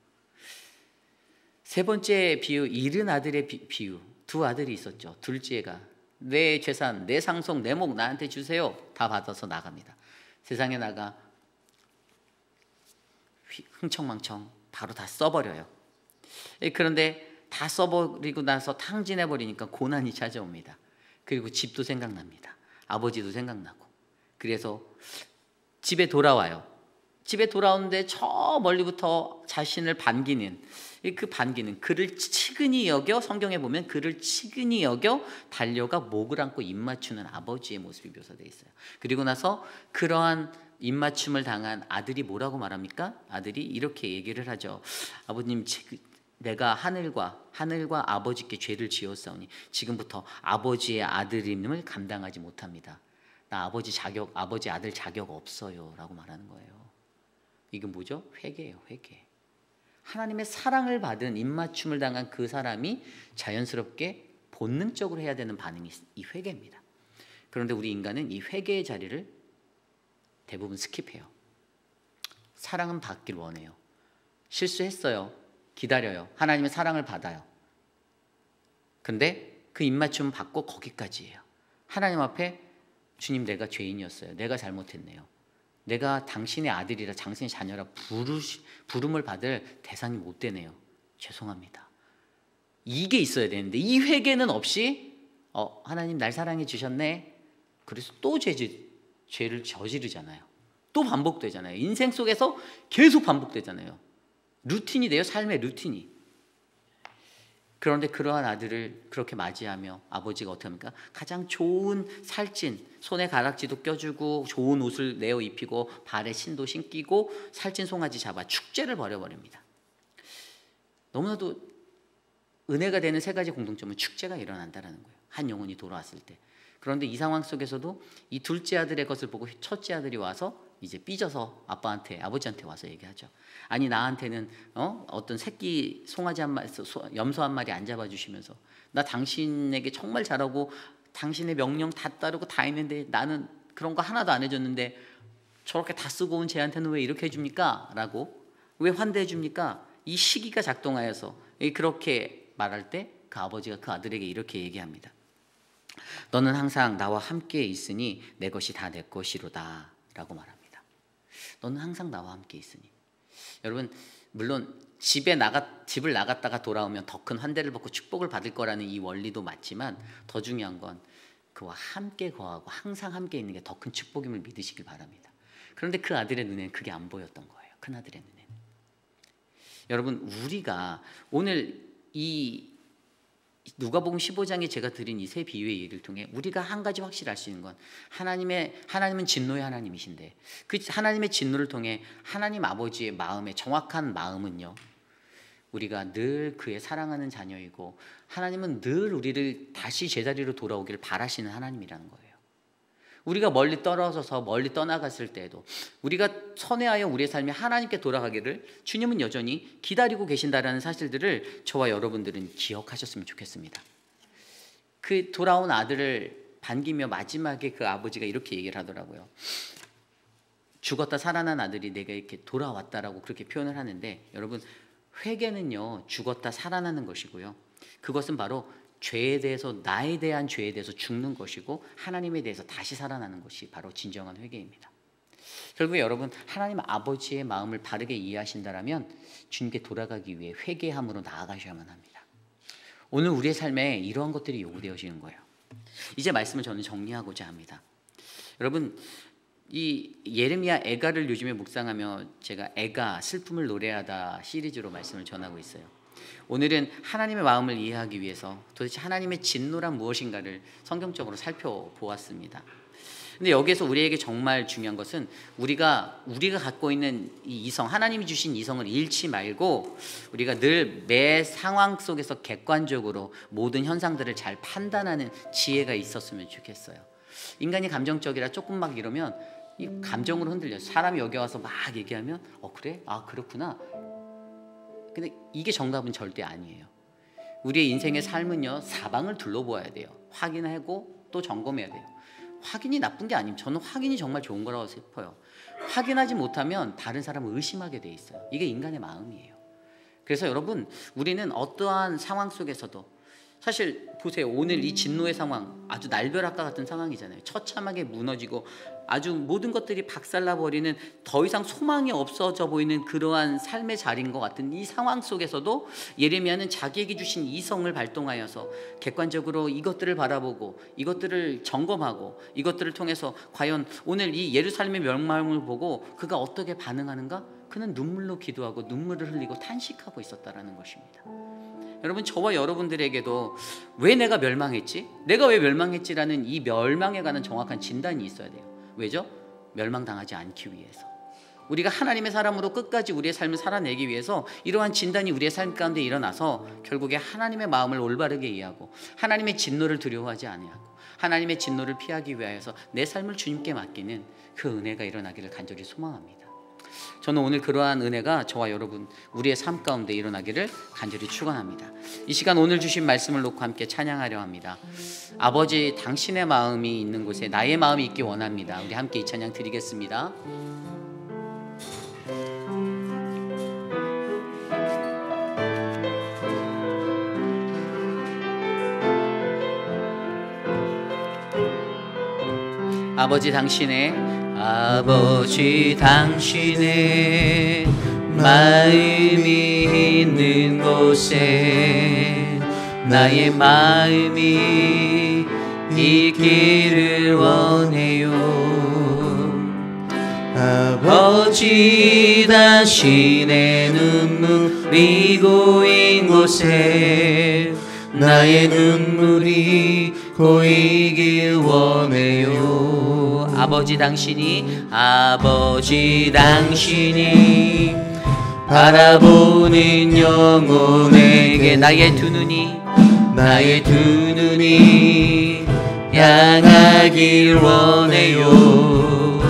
세 번째 비유, 잃은 아들의 비유. 두 아들이 있었죠. 둘째가 내 재산, 내 상속, 내 목 나한테 주세요. 다 받아서 나갑니다. 세상에 나가 흥청망청 바로 다 써버려요. 그런데 다 써버리고 나서 탕진해버리니까 고난이 찾아옵니다. 그리고 집도 생각납니다. 아버지도 생각나고. 그래서 집에 돌아와요. 집에 돌아오는데 저 멀리부터 자신을 반기는 그를 치근히 여겨, 성경에 보면 그를 치근히 여겨 달려가 목을 안고 입맞추는 아버지의 모습이 묘사되어 있어요. 그리고 나서 그러한 입맞춤을 당한 아들이 뭐라고 말합니까? 아들이 이렇게 얘기를 하죠. 아버님, 내가 하늘과 아버지께 죄를 지었사오니 지금부터 아버지의 아들임을 감당하지 못합니다. 나 아버지 아들 자격 없어요 라고 말하는 거예요. 이게 뭐죠? 회개예요. 회개. 하나님의 사랑을 받은 입맞춤을 당한 그 사람이 자연스럽게 본능적으로 해야 되는 반응이 이 회개입니다. 그런데 우리 인간은 이 회개의 자리를 대부분 스킵해요. 사랑은 받길 원해요. 실수했어요. 기다려요. 하나님의 사랑을 받아요. 근데 그 입맞춤 받고 거기까지예요. 하나님 앞에 주님, 내가 죄인이었어요. 내가 잘못했네요. 내가 당신의 아들이라 당신의 자녀라 부름을 받을 대상이 못 되네요. 죄송합니다. 이게 있어야 되는데 이 회개는 없이 하나님 날 사랑해 주셨네. 그래서 또 죄를 저지르잖아요. 또 반복되잖아요. 인생 속에서 계속 반복되잖아요. 루틴이 돼요. 삶의 루틴이. 그런데 그러한 아들을 그렇게 맞이하며 아버지가 어떻게 합니까? 가장 좋은 살찐, 손에 가락지도 껴주고 좋은 옷을 내어 입히고 발에 신도 신기고 살찐 송아지 잡아 축제를 벌여버립니다. 너무나도 은혜가 되는 세 가지 공통점은 축제가 일어난다는 거예요. 한 영혼이 돌아왔을 때. 그런데 이 상황 속에서도 이 둘째 아들의 것을 보고 첫째 아들이 와서 이제 삐져서 아버지한테 와서 얘기하죠. 아니, 나한테는 어떤 새끼 송아지 한 마리, 염소 한 마리 안 잡아주시면서 나 당신에게 정말 잘하고 당신의 명령 다 따르고 다 했는데 나는 그런 거 하나도 안 해줬는데 저렇게 다 쓰고 온 쟤한테는 왜 이렇게 해줍니까? 라고 왜 환대해 줍니까? 이 시기가 작동하여서 그렇게 말할 때 그 아버지가 그 아들에게 이렇게 얘기합니다. 너는 항상 나와 함께 있으니 내 것이 다 내 것이로다 라고 말합니다. 너는 항상 나와 함께 있으니. 여러분, 물론 집을 나갔다가 돌아오면 더 큰 환대를 받고 축복을 받을 거라는 이 원리도 맞지만 더 중요한 건 그와 함께 거하고 항상 함께 있는 게 더 큰 축복임을 믿으시길 바랍니다. 그런데 그 아들의 눈에는 그게 안 보였던 거예요. 큰 아들의 눈에는. 여러분, 우리가 오늘 이 누가복음 15장에 제가 드린 이 세 비유의 예를 통해 우리가 한 가지 확실히 알 수 있는 건 하나님은 진노의 하나님이신데 그 하나님의 진노를 통해 하나님 아버지의 마음의 정확한 마음은요, 우리가 늘 그의 사랑하는 자녀이고 하나님은 늘 우리를 다시 제자리로 돌아오기를 바라시는 하나님이라는 거예요. 우리가 멀리 떨어져서 멀리 떠나갔을 때에도 우리가 선회하여 우리의 삶이 하나님께 돌아가기를 주님은 여전히 기다리고 계신다라는 사실들을 저와 여러분들은 기억하셨으면 좋겠습니다. 그 돌아온 아들을 반기며 마지막에 그 아버지가 이렇게 얘기를 하더라고요. 죽었다 살아난 아들이 내가 이렇게 돌아왔다라고 그렇게 표현을 하는데, 여러분, 회개는요 죽었다 살아나는 것이고요, 그것은 바로 죄에 대해서, 나에 대한 죄에 대해서 죽는 것이고 하나님에 대해서 다시 살아나는 것이 바로 진정한 회개입니다. 결국에 여러분, 하나님 아버지의 마음을 바르게 이해하신다면 주님께 돌아가기 위해 회개함으로 나아가셔야만 합니다. 오늘 우리의 삶에 이러한 것들이 요구되어지는 거예요. 이제 말씀을 저는 정리하고자 합니다. 여러분, 이 예레미야 애가를 요즘에 묵상하며 제가 애가 슬픔을 노래하다 시리즈로 말씀을 전하고 있어요. 오늘은 하나님의 마음을 이해하기 위해서 도대체 하나님의 진노란 무엇인가를 성경적으로 살펴보았습니다. 근데 여기에서 우리에게 정말 중요한 것은 우리가 갖고 있는 이 이성, 하나님이 주신 이성을 잃지 말고 우리가 늘 매 상황 속에서 객관적으로 모든 현상들을 잘 판단하는 지혜가 있었으면 좋겠어요. 인간이 감정적이라 조금 막 이러면 이 감정으로 흔들려요. 사람이 여기 와서 막 얘기하면 그래? 그렇구나. 근데 이게 정답은 절대 아니에요. 우리의 인생의 삶은요, 사방을 둘러보아야 돼요. 확인하고 또 점검해야 돼요. 확인이 나쁜 게 아니면 저는 확인이 정말 좋은 거라고 싶어요. 확인하지 못하면 다른 사람을 의심하게 돼 있어요. 이게 인간의 마음이에요. 그래서 여러분, 우리는 어떠한 상황 속에서도 사실 보세요. 오늘 이 진노의 상황 아주 날벼락과 같은 상황이잖아요. 처참하게 무너지고 아주 모든 것들이 박살나버리는, 더 이상 소망이 없어져 보이는 그러한 삶의 자리인 것 같은 이 상황 속에서도 예레미야는 자기에게 주신 이성을 발동하여서 객관적으로 이것들을 바라보고 이것들을 점검하고 이것들을 통해서 과연 오늘 이 예루살렘의 멸망을 보고 그가 어떻게 반응하는가? 그는 눈물로 기도하고 눈물을 흘리고 탄식하고 있었다라는 것입니다. 여러분, 저와 여러분들에게도 왜 내가 멸망했지? 내가 왜 멸망했지라는 이 멸망에 관한 정확한 진단이 있어야 돼요. 왜죠? 멸망당하지 않기 위해서. 우리가 하나님의 사람으로 끝까지 우리의 삶을 살아내기 위해서 이러한 진단이 우리의 삶 가운데 일어나서 결국에 하나님의 마음을 올바르게 이해하고 하나님의 진노를 두려워하지 아니하고 하나님의 진노를 피하기 위하여서 내 삶을 주님께 맡기는 그 은혜가 일어나기를 간절히 소망합니다. 저는 오늘 그러한 은혜가 저와 여러분 우리의 삶 가운데 일어나기를 간절히 축원합니다. 이 시간 오늘 주신 말씀을 놓고 함께 찬양하려 합니다. 아버지, 당신의 마음이 있는 곳에 나의 마음이 있기 원합니다. 우리 함께 이 찬양 드리겠습니다. 아버지, 당신의 마음이 있는 곳에 나의 마음이 있기를 원해요. 아버지, 당신의 눈물이 고인 곳에 나의 눈물이 고이길 원해요. 아버지, 당신이 바라보는 영혼에게 나의 두 눈이 향하길 원해요.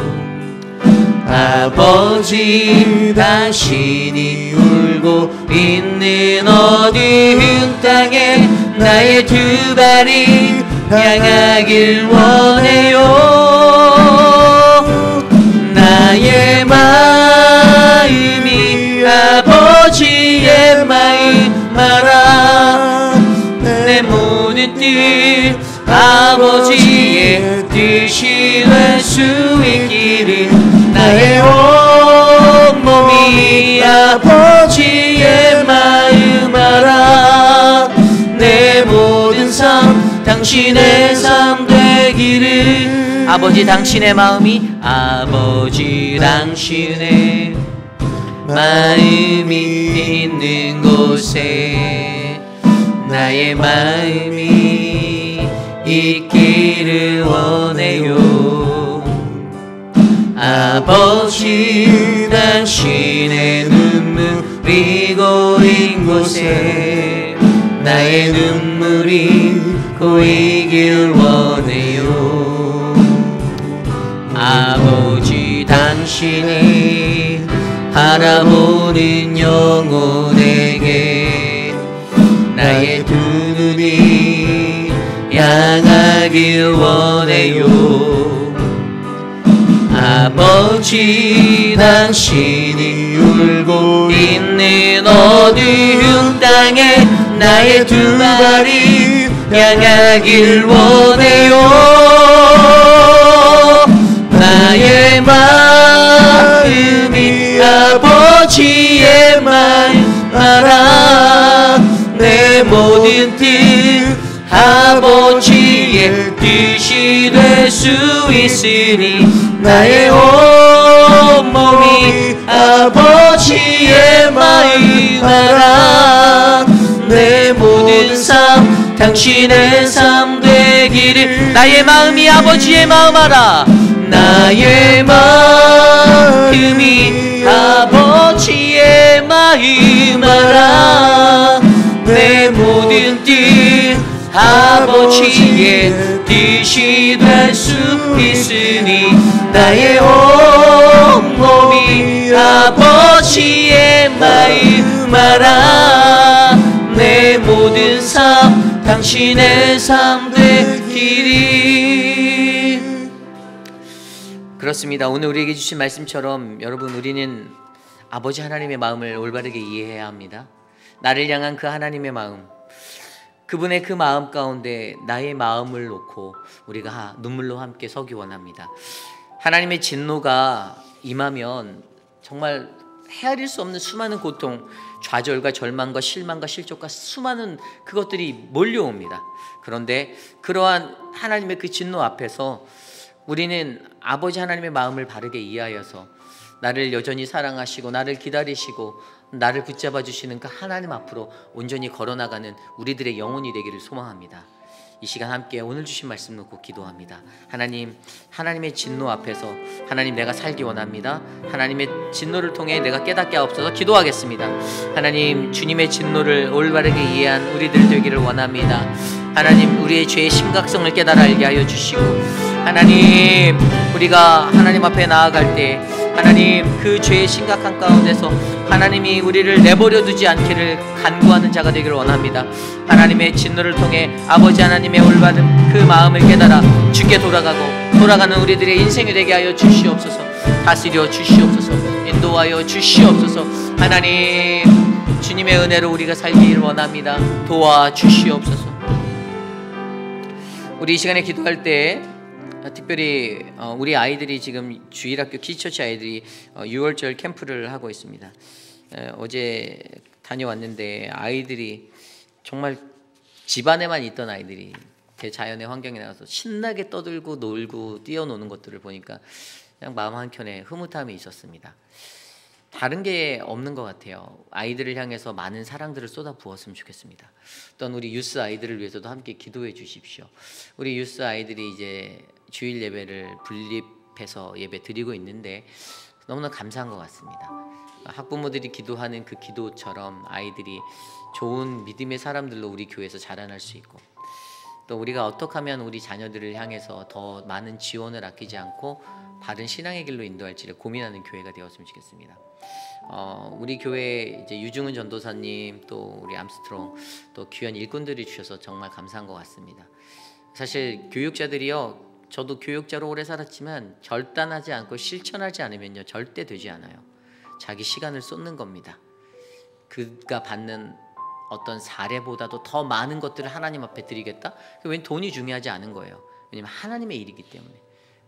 아버지, 당신이 울고 있는 어두운 땅에 나의 두 발이 향하길 원해요. 나의 마음이 아버지의 마음 알아. 내 모든 뜻 아버지의 뜻이 될 수 있기를. 나의 온몸이 아버지의 마음 알아. 내 모든 삶 당신의 삶 되기를. 아버지, 당신의 마음이 있는 곳에 나의 마음이 있기를 원해요. 아버지, 당신의 눈물이 고인 곳에 나의 눈물이 고이길 원해요. 아버지, 당신이 바라보는 영혼에게 나의 두 눈이 향하길 원해요. 아버지, 당신이 울고 있는 어두운 땅에 나의 두 발이 향하길 원해요. 나의 마음이 아버지의 마음 알아. 내 모든 뜻 아버지의 뜻이 될 수 있으니. 나의 온몸이 아버지의 마음 알아. 내 모든 삶 당신의 삶 되기를. 나의 마음이 아버지의 마음 알아. 나의 마음이 아버지의 마음 알아. 내 모든 뜻 아버지의 뜻이 될 수 있으니. 나의 온몸이 아버지의 마음 알아. 내 모든 삶 당신의 삶 되기를. 그렇습니다. 오늘 우리에게 주신 말씀처럼 여러분, 우리는 아버지 하나님의 마음을 올바르게 이해해야 합니다. 나를 향한 그 하나님의 마음, 그분의 그 마음 가운데 나의 마음을 놓고 우리가 눈물로 함께 서기 원합니다. 하나님의 진노가 임하면 정말 헤아릴 수 없는 수많은 고통, 좌절과 절망과 실망과 실족과 수많은 그것들이 몰려옵니다. 그런데 그러한 하나님의 그 진노 앞에서 우리는 아버지 하나님의 마음을 바르게 이해하여서 나를 여전히 사랑하시고 나를 기다리시고 나를 붙잡아 주시는 그 하나님 앞으로 온전히 걸어나가는 우리들의 영혼이 되기를 소망합니다. 이 시간 함께 오늘 주신 말씀 놓고 기도합니다. 하나님, 하나님의 진노 앞에서 하나님, 내가 살기 원합니다. 하나님의 진노를 통해 내가 깨닫게 하옵소서. 기도하겠습니다. 하나님, 주님의 진노를 올바르게 이해한 우리들 되기를 원합니다. 하나님, 우리의 죄의 심각성을 깨달아 알게 하여 주시고, 하나님, 우리가 하나님 앞에 나아갈 때 하나님 그 죄의 심각한 가운데서 하나님이 우리를 내버려 두지 않기를 간구하는 자가 되기를 원합니다. 하나님의 진노를 통해 아버지 하나님의 올바른 그 마음을 깨달아 주께 돌아가는 우리들의 인생이 되게 하여 주시옵소서. 다스려 주시옵소서. 인도하여 주시옵소서. 하나님 주님의 은혜로 우리가 살기를 원합니다. 도와주시옵소서. 우리 이 시간에 기도할 때 특별히 우리 아이들이 지금 주일학교 키즈처치 아이들이 6월절 캠프를 하고 있습니다. 어제 다녀왔는데 아이들이 정말 집안에만 있던 아이들이 대자연의 환경에 나가서 신나게 떠들고 놀고 뛰어노는 것들을 보니까 그냥 마음 한켠에 흐뭇함이 있었습니다. 다른 게 없는 것 같아요. 아이들을 향해서 많은 사랑들을 쏟아 부었으면 좋겠습니다. 또한 우리 유스 아이들을 위해서도 함께 기도해 주십시오. 우리 유스 아이들이 이제 주일 예배를 분립해서 예배 드리고 있는데 너무나 감사한 것 같습니다. 학부모들이 기도하는 그 기도처럼 아이들이 좋은 믿음의 사람들로 우리 교회에서 자라날 수 있고, 또 우리가 어떻게 하면 우리 자녀들을 향해서 더 많은 지원을 아끼지 않고 바른 신앙의 길로 인도할지를 고민하는 교회가 되었으면 좋겠습니다. 우리 교회 이제 유중은 전도사님, 또 우리 암스트롱, 또 귀한 일꾼들이 주셔서 정말 감사한 것 같습니다. 사실 교육자들이요, 저도 교육자로 오래 살았지만 결단하지 않고 실천하지 않으면요 절대 되지 않아요. 자기 시간을 쏟는 겁니다. 그가 받는 어떤 사례보다도 더 많은 것들을 하나님 앞에 드리겠다? 왠 돈이 중요하지 않은 거예요. 왜냐면 하나님의 일이기 때문에.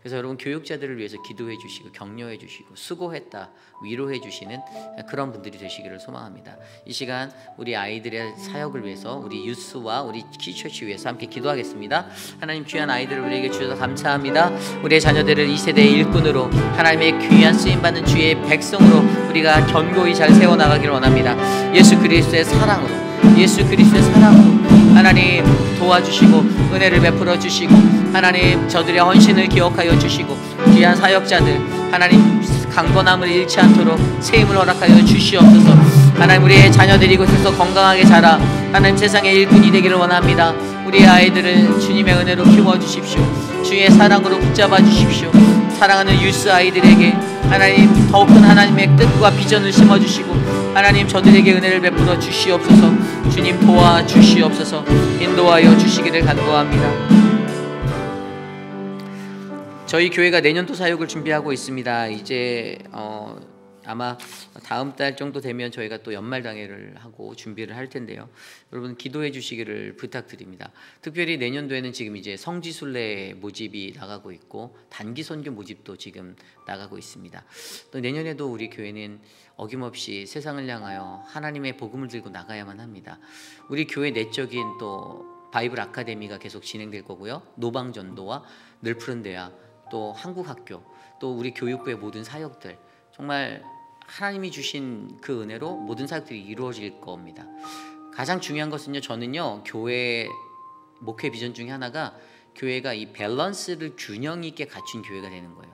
그래서 여러분 교육자들을 위해서 기도해 주시고 격려해 주시고 수고했다 위로해 주시는 그런 분들이 되시기를 소망합니다. 이 시간 우리 아이들의 사역을 위해서 우리 유스와 우리 키즈처치 위해서 함께 기도하겠습니다. 하나님 귀한 아이들을 우리에게 주셔서 감사합니다. 우리의 자녀들을 이 세대의 일꾼으로 하나님의 귀한 쓰임받는 주의 백성으로 우리가 견고히 잘 세워나가기를 원합니다. 예수 그리스도의 사랑으로 하나님 도와주시고 은혜를 베풀어 주시고 하나님 저들의 헌신을 기억하여 주시고 귀한 사역자들 하나님 강건함을 잃지 않도록 세임을 허락하여 주시옵소서. 하나님 우리의 자녀들이 이곳에서 건강하게 자라 하나님 세상의 일꾼이 되기를 원합니다. 우리의 아이들을 주님의 은혜로 키워주십시오. 주의 사랑으로 붙잡아 주십시오. 사랑하는 유스 아이들에게 하나님 더욱 큰 하나님의 뜻과 비전을 심어주시고 하나님 저들에게 은혜를 베풀어 주시옵소서. 주님 도와주시옵소서. 인도하여 주시기를 간구합니다. 저희 교회가 내년도 사역을 준비하고 있습니다. 이제 아마 다음 달 정도 되면 저희가 또 연말당회를 하고 준비를 할 텐데요. 여러분 기도해 주시기를 부탁드립니다. 특별히 내년도에는 지금 이제 성지순례 모집이 나가고 있고 단기 선교 모집도 지금 나가고 있습니다. 또 내년에도 우리 교회는 어김없이 세상을 향하여 하나님의 복음을 들고 나가야만 합니다. 우리 교회 내적인 또 바이블 아카데미가 계속 진행될 거고요. 노방전도와 늘푸른 대화, 또 한국학교, 또 우리 교육부의 모든 사역들 정말 하나님이 주신 그 은혜로 모든 사역들이 이루어질 겁니다. 가장 중요한 것은요, 저는요 교회 목회 비전 중에 하나가 교회가 이 밸런스를 균형 있게 갖춘 교회가 되는 거예요.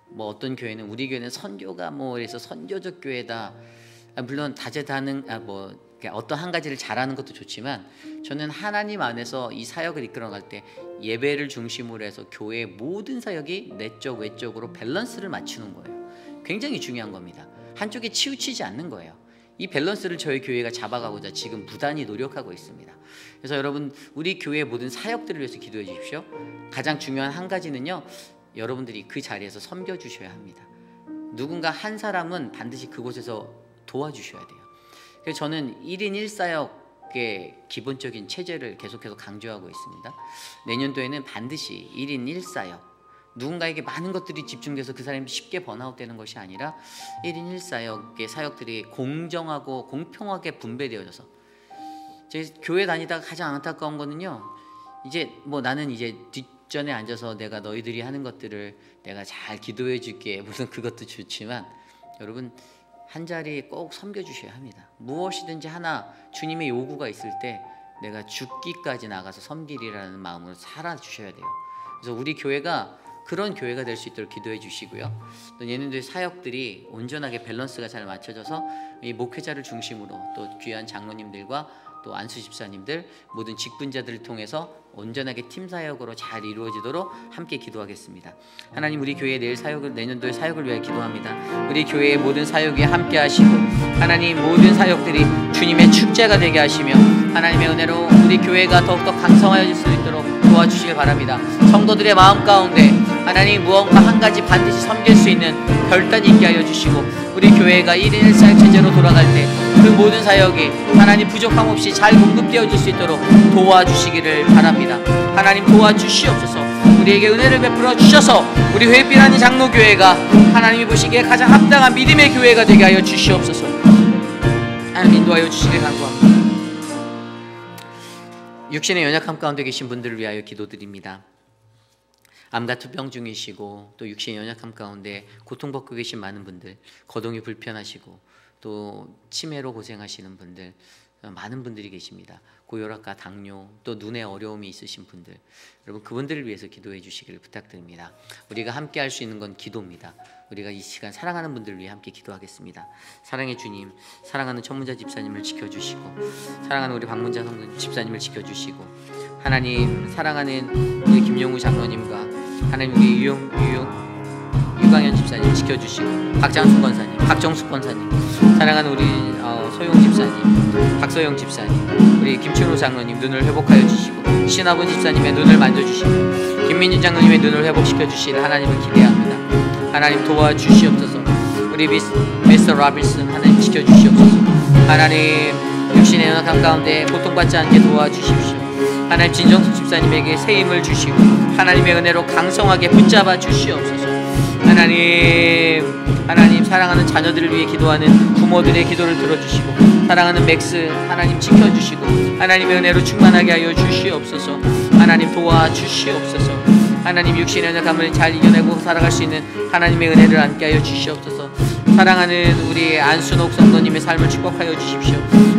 뭐 어떤 교회는 우리 교회는 선교가 뭐 그래서 선교적 교회다. 물론 다재다능 어떤 한 가지를 잘하는 것도 좋지만 저는 하나님 안에서 이 사역을 이끌어갈 때 예배를 중심으로 해서 교회의 모든 사역이 내적 외적으로 밸런스를 맞추는 거예요. 굉장히 중요한 겁니다. 한쪽에 치우치지 않는 거예요. 이 밸런스를 저희 교회가 잡아가고자 지금 부단히 노력하고 있습니다. 그래서 여러분 우리 교회의 모든 사역들을 위해서 기도해 주십시오. 가장 중요한 한 가지는요, 여러분들이 그 자리에서 섬겨주셔야 합니다. 누군가 한 사람은 반드시 그곳에서 도와주셔야 돼요. 그래서 저는 1인 1사역의 기본적인 체제를 계속해서 강조하고 있습니다. 내년도에는 반드시 1인 1사역, 누군가에게 많은 것들이 집중돼서 그 사람이 쉽게 번아웃되는 것이 아니라 1인 1사역의 사역들이 공정하고 공평하게 분배되어져서, 제 교회 다니다가 가장 안타까운 거는요, 이제 뭐 나는 이제 뒷전에 앉아서 내가 너희들이 하는 것들을 내가 잘 기도해 줄게, 물론 그것도 좋지만 여러분 한 자리 꼭 섬겨주셔야 합니다. 무엇이든지 하나 주님의 요구가 있을 때 내가 죽기까지 나가서 섬기리라는 마음으로 살아주셔야 돼요. 그래서 우리 교회가 그런 교회가 될 수 있도록 기도해 주시고요. 또 내년도의 사역들이 온전하게 밸런스가 잘 맞춰져서 이 목회자를 중심으로 또 귀한 장로님들과 또 안수 집사님들 모든 직분자들을 통해서 온전하게 팀 사역으로 잘 이루어지도록 함께 기도하겠습니다. 하나님, 우리 교회 내년도의 사역을 위해 기도합니다. 우리 교회의 모든 사역에 함께 하시고 하나님, 모든 사역들이 주님의 축제가 되게 하시며 하나님의 은혜로 우리 교회가 더욱더 강성하여질 수 있도록 도와주시길 바랍니다. 성도들의 마음 가운데 하나님, 무언가 한 가지 반드시 섬길 수 있는 결단이 있게 하여 주시고 우리 교회가 1인 1사역 체제로 돌아갈 때 그 모든 사역이 하나님 부족함 없이 잘 공급되어질 수 있도록 도와주시기를 바랍니다. 하나님, 도와주시옵소서. 우리에게 은혜를 베풀어 주셔서 우리 회빛하는 장로교회가 하나님이 보시기에 가장 합당한 믿음의 교회가 되게 하여 주시옵소서. 하나님, 인도하여 주시길 간구합니다. 육신의 연약함 가운데 계신 분들을 위하여 기도드립니다. 암과 투병 중이시고 또 육신의 연약함 가운데 고통받고 계신 많은 분들, 거동이 불편하시고 또 치매로 고생하시는 분들, 많은 분들이 계십니다. 고혈압과 당뇨, 또 눈에 어려움이 있으신 분들, 여러분 그분들을 위해서 기도해 주시기를 부탁드립니다. 우리가 함께 할 수 있는 건 기도입니다. 우리가 이 시간 사랑하는 분들을 위해 함께 기도하겠습니다. 사랑의 주님, 사랑하는 천문자 집사님을 지켜주시고 사랑하는 우리 박문자 집사님을 지켜주시고 하나님, 사랑하는 우리 김용우 장로님과 하나님 우리 유광현 집사님 지켜주시고 박장수 권사님, 박정숙 권사님, 사랑하는 우리 소용 집사님, 박소영 집사님, 우리 김춘호 장로님 눈을 회복하여 주시고 신하분 집사님의 눈을 만져주시고 김민준 장로님의 눈을 회복시켜 주실 하나님을 기대합니다. 하나님 도와주시옵소서. 우리 미스터 라빌슨 하나님 지켜주시옵소서. 하나님, 육신의 연약함 가운데 고통받지 않게 도와주십시오. 하나님, 진정숙 집사님에게 새 힘을 주시고 하나님의 은혜로 강성하게 붙잡아 주시옵소서. 하나님 사랑하는 자녀들을 위해 기도하는 부모들의 기도를 들어주시고 사랑하는 맥스 하나님 지켜주시고 하나님의 은혜로 충만하게 하여 주시옵소서. 하나님 도와주시옵소서. 하나님, 육신의 연약함을 잘 이겨내고 살아갈 수 있는 하나님의 은혜를 안게 하여 주시옵소서. 사랑하는 우리 안순옥 성도님의 삶을 축복하여 주십시오.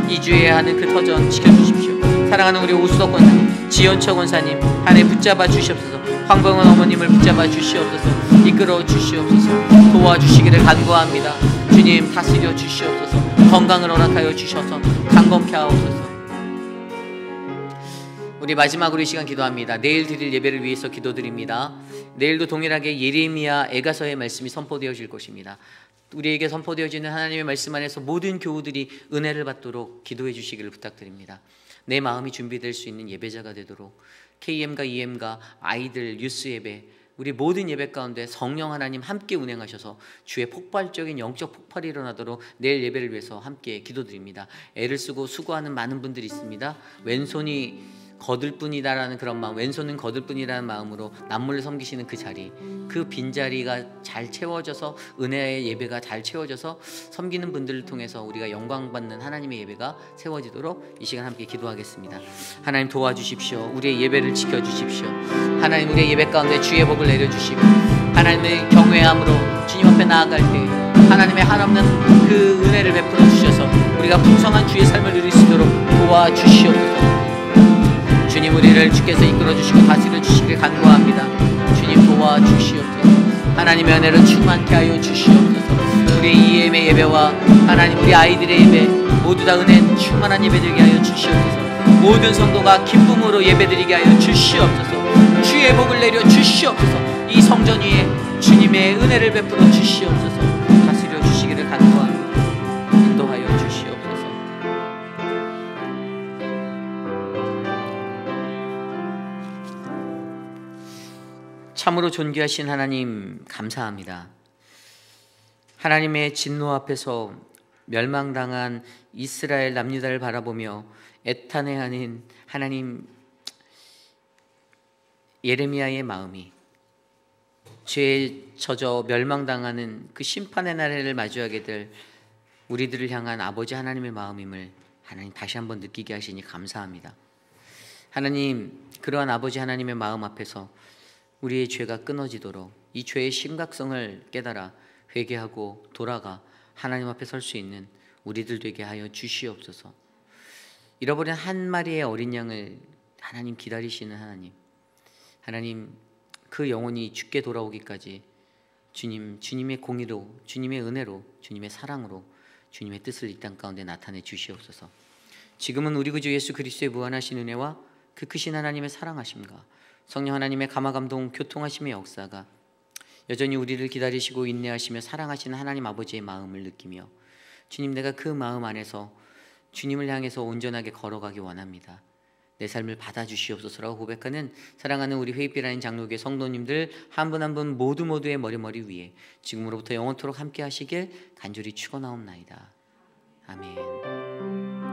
2주에 하는 그 터전 지켜주십시오. 사랑하는 우리 오수석 권사님, 지연처 권사님 하나님 붙잡아 주시옵소서. 황병원 어머님을 붙잡아 주시옵소서. 이끌어 주시옵소서. 도와주시기를 간구합니다. 주님, 다스려 주시옵소서. 건강을 허락하여 주셔서 강건케 하옵소서. 우리 마지막으로 이 시간 기도합니다. 내일 드릴 예배를 위해서 기도드립니다. 내일도 동일하게 예레미야 애가서의 말씀이 선포되어질 것입니다. 우리에게 선포되어지는 하나님의 말씀 안에서 모든 교우들이 은혜를 받도록 기도해 주시기를 부탁드립니다. 내 마음이 준비될 수 있는 예배자가 되도록 KM과 EM과 아이들 유스 예배, 우리 모든 예배 가운데 성령 하나님 함께 운행하셔서 주의 폭발적인 영적 폭발이 일어나도록 내일 예배를 위해서 함께 기도드립니다. 애를 쓰고 수고하는 많은 분들이 있습니다. 왼손이 거들 뿐이다라는 그런 마음, 왼손은 거들 뿐이라는 마음으로 남물을 섬기시는 그 자리, 그 빈자리가 잘 채워져서 은혜의 예배가 잘 채워져서 섬기는 분들을 통해서 우리가 영광받는 하나님의 예배가 세워지도록 이 시간 함께 기도하겠습니다. 하나님 도와주십시오. 우리의 예배를 지켜주십시오. 하나님, 우리의 예배 가운데 주의 복을 내려주시고 하나님의 경외함으로 주님 앞에 나아갈 때 하나님의 한없는 그 은혜를 베풀어 주셔서 우리가 풍성한 주의 삶을 누릴 수 있도록 도와주시옵소서. 주님, 우리를 주께서 이끌어주시고 다스려 주시길 간구합니다. 주님 도와주시옵소서. 하나님의 은혜를 충만케 하여 주시옵소서. 우리 EM의 예배와 하나님 우리 아이들의 예배 모두 다 은혜 충만한 예배드리게 하여 주시옵소서. 모든 성도가 기쁨으로 예배드리게 하여 주시옵소서. 주의 복을 내려 주시옵소서. 이 성전 위에 주님의 은혜를 베풀어 주시옵소서. 다스려 주시기를 간구합니다. 인도하여 주시옵소서. 참으로 존귀하신 하나님 감사합니다. 하나님의 진노 앞에서 멸망당한 이스라엘 남유다를 바라보며 애탄해하는 하나님 예레미야의 마음이 죄에 젖어 멸망당하는 그 심판의 날을 마주하게 될 우리들을 향한 아버지 하나님의 마음임을 하나님 다시 한번 느끼게 하시니 감사합니다. 하나님, 그러한 아버지 하나님의 마음 앞에서 우리의 죄가 끊어지도록 이 죄의 심각성을 깨달아 회개하고 돌아가 하나님 앞에 설 수 있는 우리들 되게 하여 주시옵소서. 잃어버린 한 마리의 어린 양을 하나님 기다리시는 하나님 그 영혼이 주께 돌아오기까지 주님의 공의로, 주님의 은혜로, 주님의 사랑으로 주님의 뜻을 이 땅 가운데 나타내 주시옵소서. 지금은 우리 구주 예수 그리스도의 무한하신 은혜와 그 크신 하나님의 사랑하심과 성령 하나님의 감화감동 교통하심의 역사가 여전히 우리를 기다리시고 인내하시며 사랑하시는 하나님 아버지의 마음을 느끼며 주님, 내가 그 마음 안에서 주님을 향해서 온전하게 걸어가기 원합니다. 내 삶을 받아주시옵소서라고 고백하는 사랑하는 우리 회의비라는 장로교회 성도님들 한 분 한 분 모두의 머리 위에 지금으로부터 영원토록 함께 하시길 간절히 축원하옵나이다. 아멘.